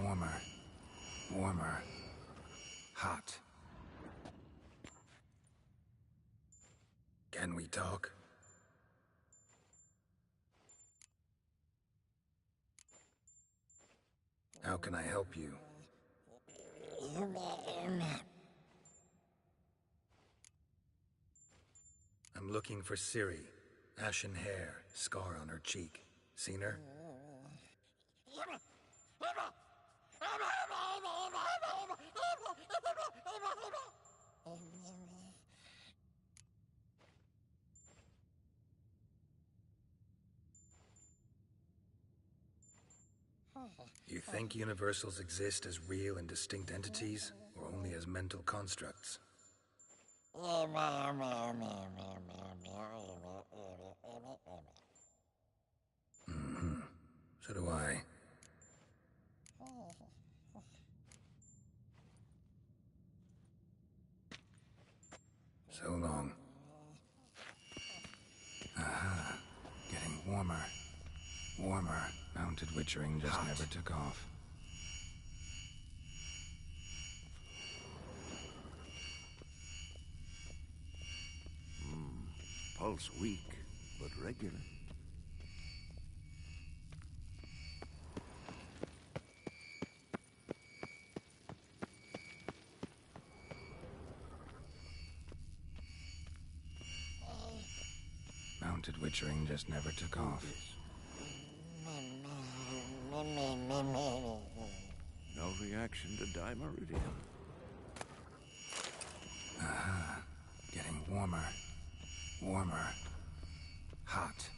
warmer. Warmer. Hot. Can we talk? How can I help you? I'm looking for Ciri. Ashen hair, scar on her cheek. Seen her? You think universals exist as real and distinct entities, or only as mental constructs? Mm-hmm. So do I. So long. Aha. Getting warmer. Warmer. Mounted witchering just never took off. Pulse weak, but regular. Mounted witchering just never took off. No reaction to dimeridium. Aha. Getting warmer. Warmer. Hot.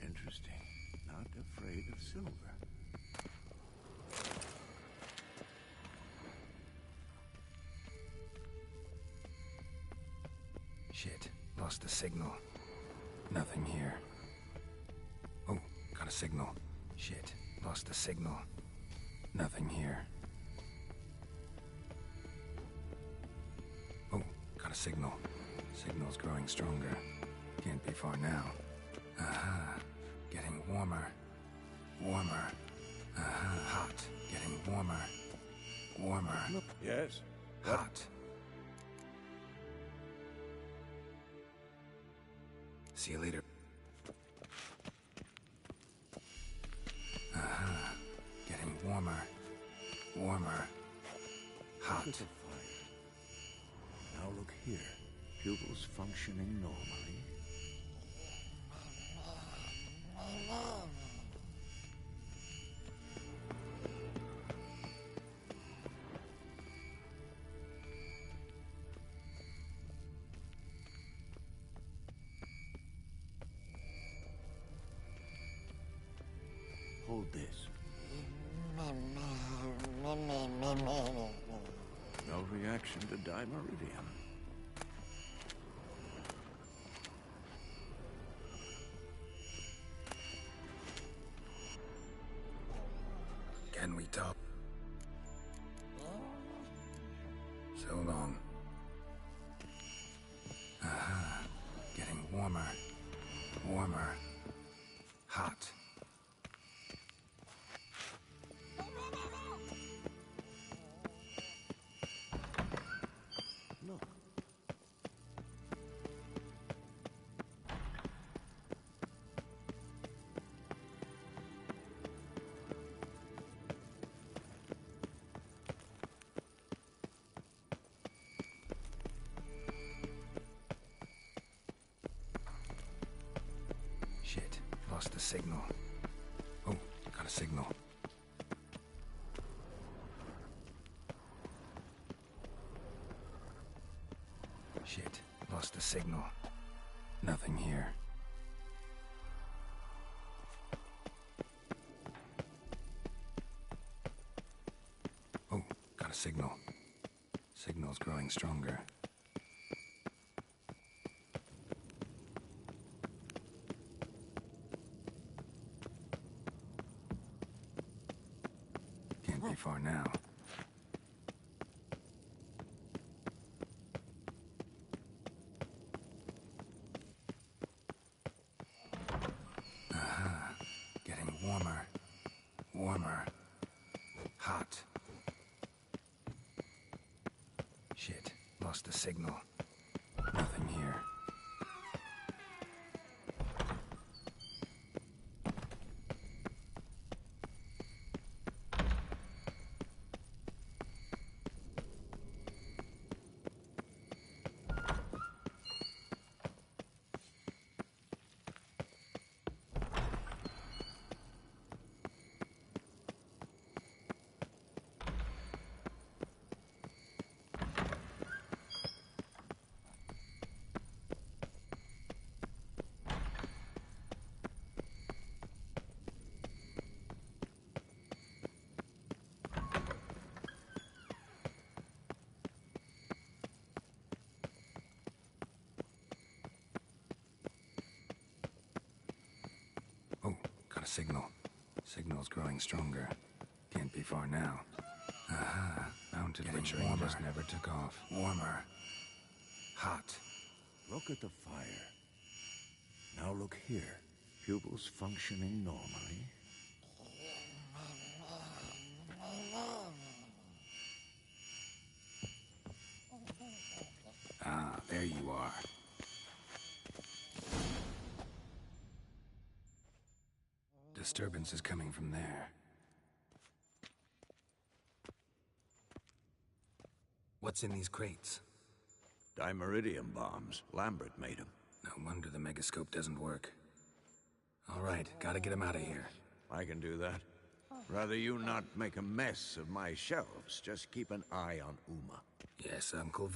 Interesting. Not afraid of silver. Shit. Lost the signal. Nothing here. Oh, got a signal. Shit. Lost the signal. Nothing here. Oh, got a signal. Signal's growing stronger. Can't be far now. Aha. Getting warmer. Warmer. Aha. Hot. Getting warmer. Warmer. Yes? Hot. See you later. Aha. Getting warmer. Warmer. Hot. Look at the fire. Now look here. Pupils functioning normally. Hold this. No reaction to dimeridium. Can we talk? So long. Aha. Getting warmer. Warmer. Hot. Look. Shit. Lost the signal. Oh, got a signal. Shit. Lost the signal. Nothing here. Oh, got a signal. Signal's growing stronger. Can't be far now. Aha. Getting warmer. Warmer. Hot. Shit. Lost the signal. Nothing here. Oh, got a signal. Signal's growing stronger. Can't be far now. Aha, mounted witchering just never took off. Warmer. Hot. Look at the fire. Now look here. Pupils functioning normally. Ah, there you are. Disturbance is coming from there. What's in these crates? Dimeridium bombs. Lambert made them. No wonder the megascope doesn't work. All right, gotta get him out of here. I can do that. Rather you not make a mess of my shelves. Just keep an eye on Uma. Yes, Uncle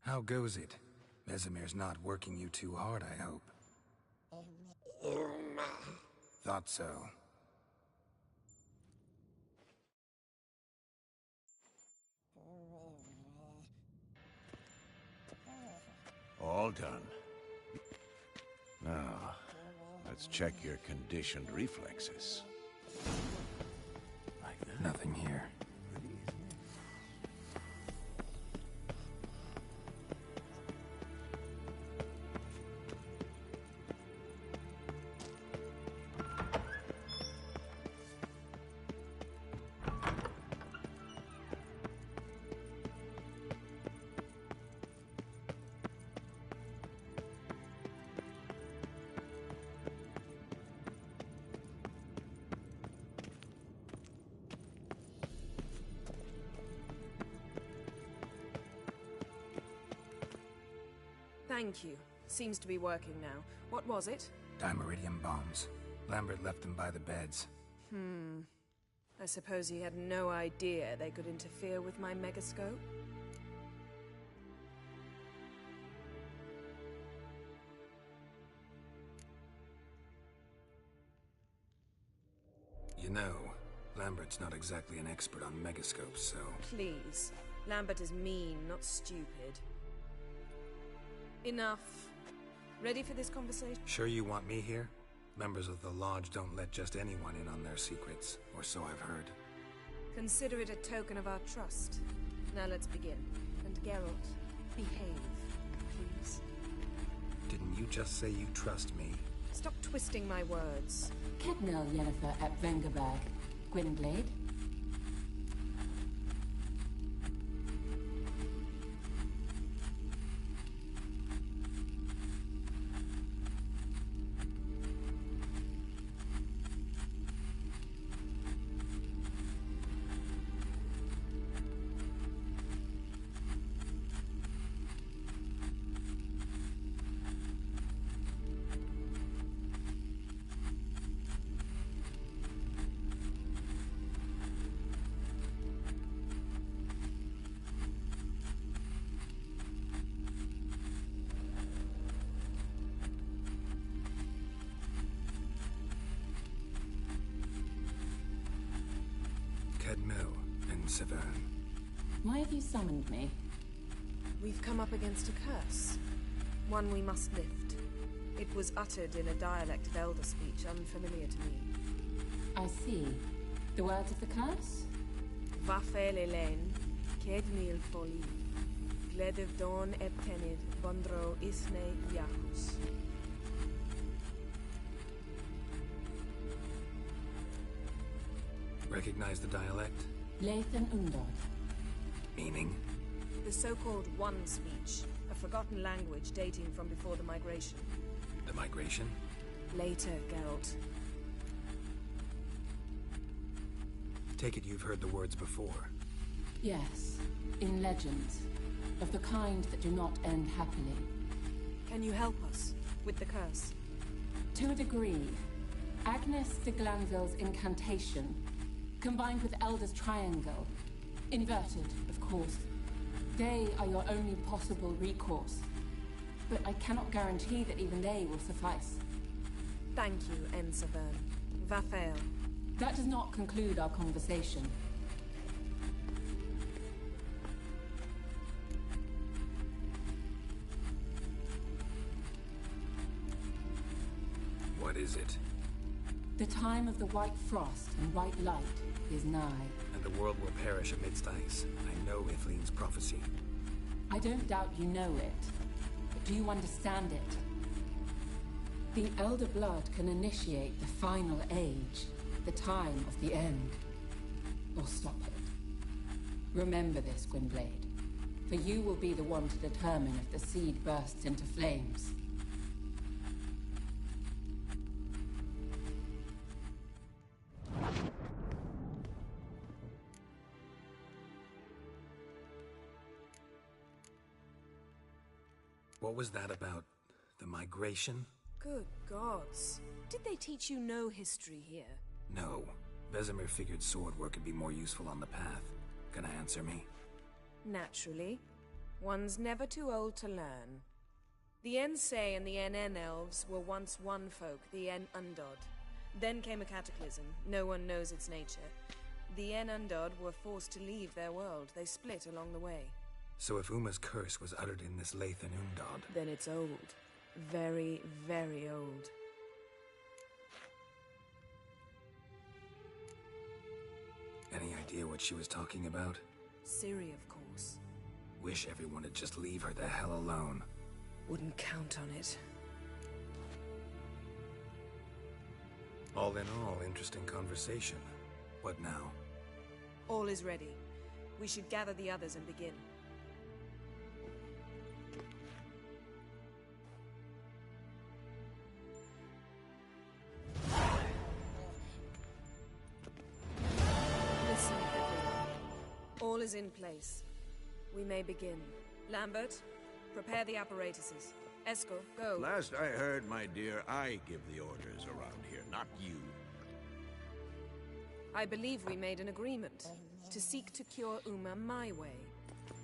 How goes it? Vesemir's not working you too hard, I hope. Thought so. All done. Now, let's check your conditioned reflexes. Like that? Nothing here. Thank you. Seems to be working now. What was it? Dimeridium bombs. Lambert left them by the beds. I suppose he had no idea they could interfere with my megascope? You know, Lambert's not exactly an expert on megascopes, so... Please. Lambert is mean, not stupid. Enough. Ready for this conversation? Sure you want me here? Members of the Lodge don't let just anyone in on their secrets, or so I've heard. Consider it a token of our trust. Now let's begin. And Geralt, behave, please. Didn't you just say you trust me? Stop twisting my words. Kednel Yennefer at Vengerberg. Gwynblade. Kedmil and Severn. Why have you summoned me? We've come up against a curse. One we must lift. It was uttered in a dialect of Elder speech unfamiliar to me. I see. The words of the curse? Vafel Elen, Kedmil Foli, Gledev Don Eptenid, Bondro Isne Yahus. Recognize the dialect? Lathan Undod. Meaning? The so-called One speech, a forgotten language dating from before the migration. The migration? Later, Geralt. Take it you've heard the words before. Yes, in legends. Of the kind that do not end happily. Can you help us with the curse? To a degree. Agnes de Glanville's incantation, combined with Elder's triangle. Inverted, of course. They are your only possible recourse. But I cannot guarantee that even they will suffice. Thank you, Ensavern. Vafael. That does not conclude our conversation. What is it? The time of the white frost and white light is nigh. And the world will perish amidst ice. I know Ithleen's prophecy. I don't doubt you know it. But do you understand it? The Elder Blood can initiate the final age, the time of the end. Or stop it. Remember this, Gwynblade. For you will be the one to determine if the seed bursts into flames. What was that about? The migration? Good gods. Did they teach you no history here? No. Vesemir figured sword work could be more useful on the path. Gonna answer me? Naturally. One's never too old to learn. The Ensei and the NN elves were once one folk, the En Undod. Then came a cataclysm. No one knows its nature. The En Undod were forced to leave their world. They split along the way. So if Uma's curse was uttered in this Lathan Undod... Then it's old. Very, very old. Any idea what she was talking about? Ciri, of course. Wish everyone would just leave her the hell alone. Wouldn't count on it. All in all, interesting conversation. What now? All is ready. We should gather the others and begin. Listen, everyone. All is in place. We may begin. Lambert, prepare the apparatuses. Eskel, go. Last I heard, my dear, I give the orders around here, not you. I believe we made an agreement to seek to cure Uma my way.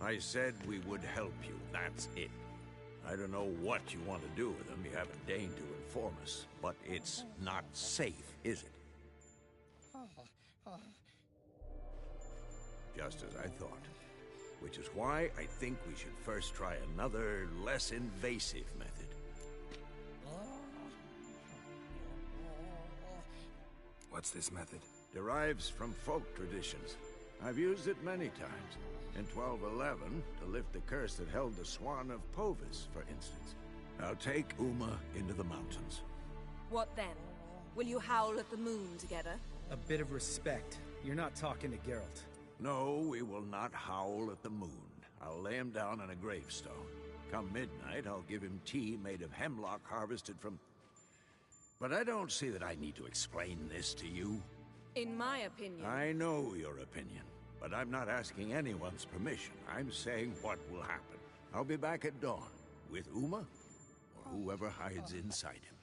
I said we would help you, that's it. I don't know what you want to do with them, you haven't deigned to inform us, but it's not safe, is it? Just as I thought. Which is why I think we should first try another, less invasive method. What's this method? Derives from folk traditions. I've used it many times. In 1211, to lift the curse that held the Swan of Povis, for instance. I'll take Uma into the mountains. What then? Will you howl at the moon together? A bit of respect. You're not talking to Geralt. No, we will not howl at the moon. I'll lay him down on a gravestone. Come midnight, I'll give him tea made of hemlock harvested from... But I don't see that I need to explain this to you. In my opinion... I know your opinion, but I'm not asking anyone's permission. I'm saying what will happen. I'll be back at dawn, with Uma, or whoever hides inside him.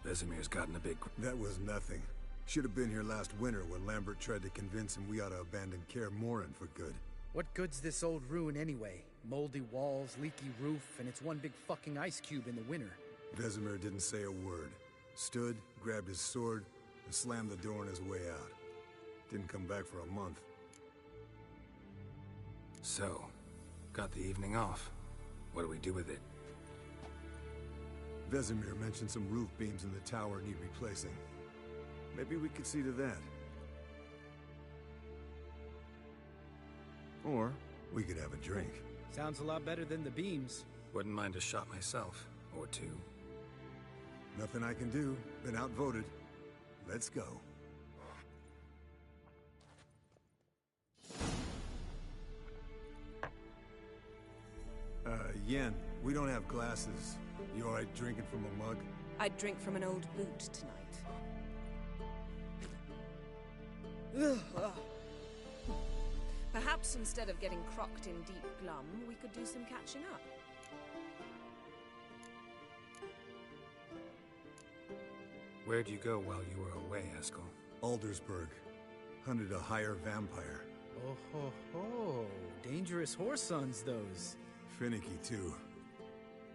Vesemir's gotten a big... That was nothing. Should have been here last winter when Lambert tried to convince him we ought to abandon Kaer Morhen for good. What good's this old ruin anyway? Moldy walls, leaky roof, and it's one big fucking ice cube in the winter. Vesemir didn't say a word. Stood, grabbed his sword, and slammed the door on his way out. Didn't come back for a month. So, got the evening off. What do we do with it? Vesemir mentioned some roof beams in the tower need replacing. Maybe we could see to that. Or we could have a drink. Sounds a lot better than the beams. Wouldn't mind a shot myself, or two. Nothing I can do. Been outvoted. Let's go. Yen, we don't have glasses. You alright drinking from a mug? I'd drink from an old boot tonight. Perhaps instead of getting crocked in deep glum, we could do some catching up. Where'd you go while you were away, Eskel? Aldersburg. Hunted a higher vampire. Oh ho ho. Dangerous horse sons, those. Finicky, too.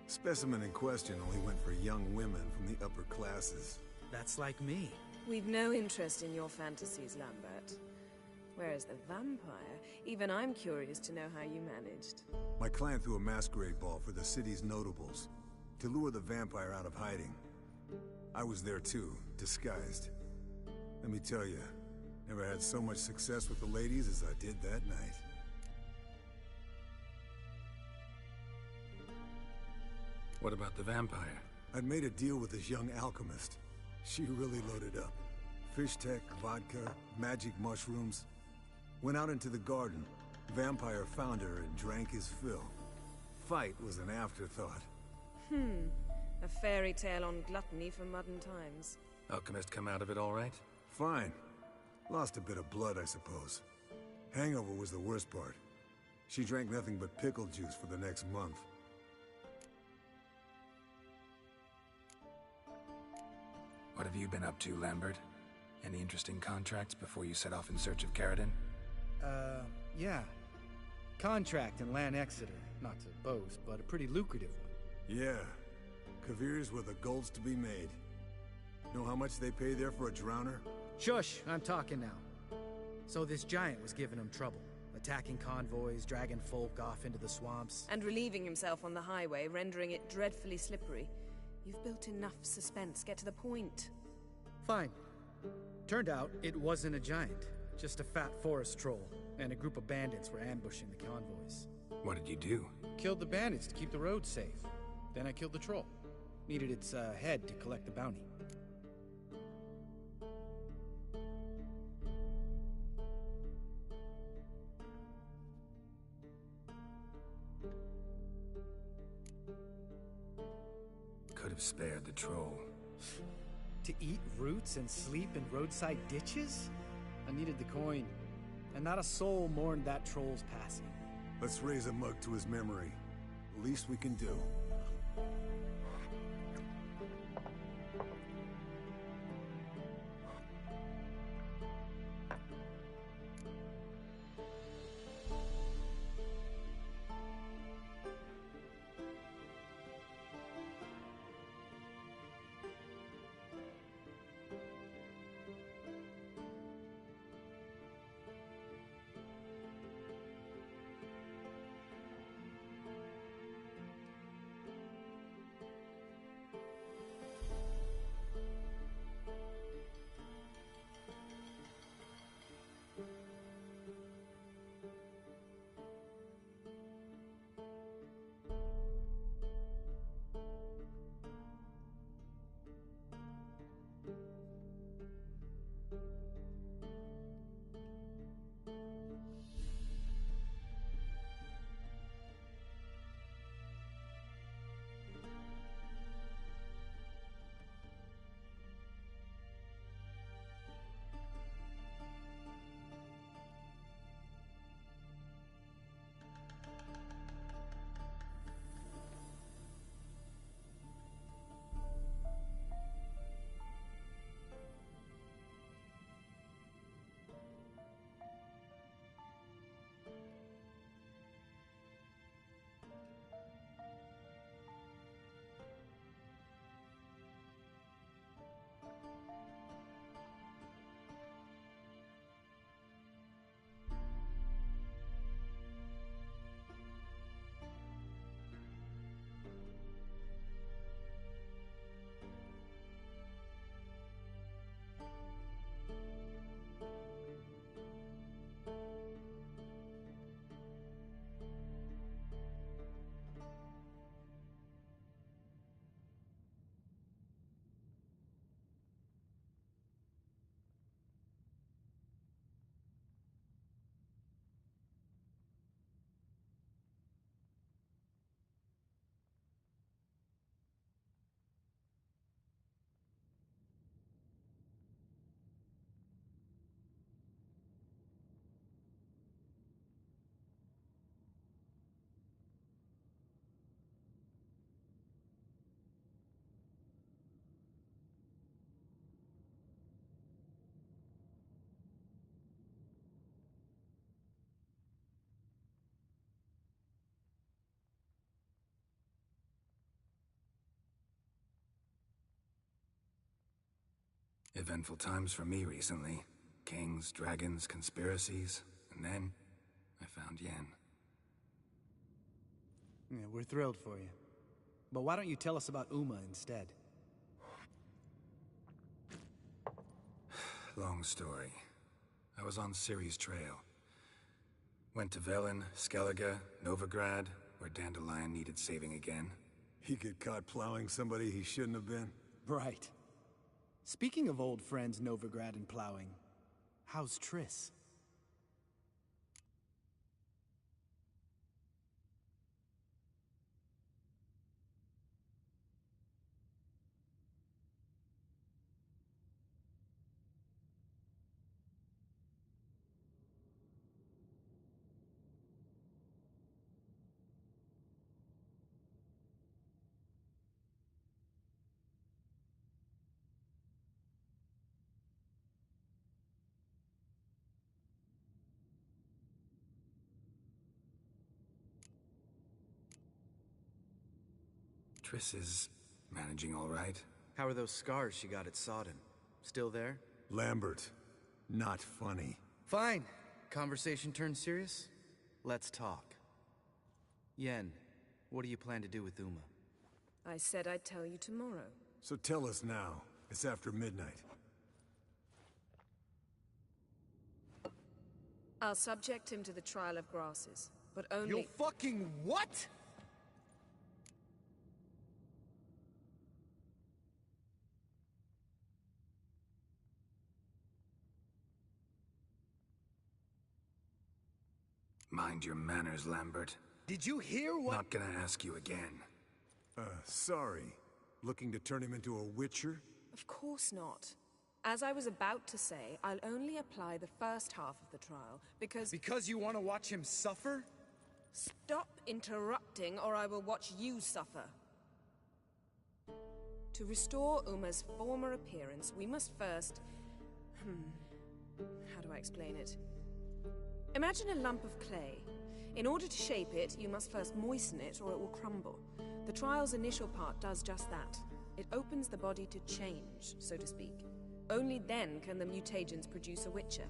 Specimen in question only went for young women from the upper classes. That's like me. We've no interest in your fantasies, Lambert. Whereas the vampire, even I'm curious to know how you managed. My clan threw a masquerade ball for the city's notables, to lure the vampire out of hiding. I was there too, disguised. Let me tell you, never had so much success with the ladies as I did that night. What about the vampire? I'd made a deal with this young alchemist. She really loaded up. Fish tech, vodka, magic mushrooms. Went out into the garden. Vampire found her and drank his fill. Fight was an afterthought. A fairy tale on gluttony from modern times. Alchemist come out of it all right? Fine. Lost a bit of blood, I suppose. Hangover was the worst part. She drank nothing but pickle juice for the next month. What have you been up to, Lambert? Any interesting contracts before you set off in search of Caridin? Yeah. Contract in Lan Exeter. Not to boast, but a pretty lucrative one. Yeah. Kavir's were the gold's to be made. Know how much they pay there for a drowner? Shush! I'm talking now. So this giant was giving him trouble. Attacking convoys, dragging folk off into the swamps. And relieving himself on the highway, rendering it dreadfully slippery. You've built enough suspense. Get to the point. Fine. Turned out it wasn't a giant. Just a fat forest troll. And a group of bandits were ambushing the convoys. What did you do? Killed the bandits to keep the road safe. Then I killed the troll. Needed its head to collect the bounty. Could have spared the troll. To eat roots and sleep in roadside ditches? I needed the coin. And not a soul mourned that troll's passing. Let's raise a mug to his memory. The least we can do. Eventful times for me recently. Kings, dragons, conspiracies, and then I found Yen. Yeah, we're thrilled for you. But why don't you tell us about Uma instead? Long story. I was on Ciri's trail. Went to Velen, Skellige, Novigrad, where Dandelion needed saving again. He get caught plowing somebody he shouldn't have been? Right. Speaking of old friends Novigrad and plowing, how's Triss? Triss is managing all right. How are those scars she got at Sodden? Still there? Lambert, not funny. Fine. Conversation turned serious? Let's talk. Yen, what do you plan to do with Uma? I said I'd tell you tomorrow. So tell us now. It's after midnight. I'll subject him to the trial of grasses, but only— You'll fucking what?! Mind your manners, Lambert. Did you hear what— Not gonna ask you again. Sorry. Looking to turn him into a witcher? Of course not. As I was about to say, I'll only apply the first half of the trial, because— Because you want to watch him suffer? Stop interrupting, or I will watch you suffer. To restore Uma's former appearance, we must first— how do I explain it? Imagine a lump of clay. In order to shape it, you must first moisten it, or it will crumble. The trial's initial part does just that. It opens the body to change, so to speak. Only then can the mutagens produce a witcher.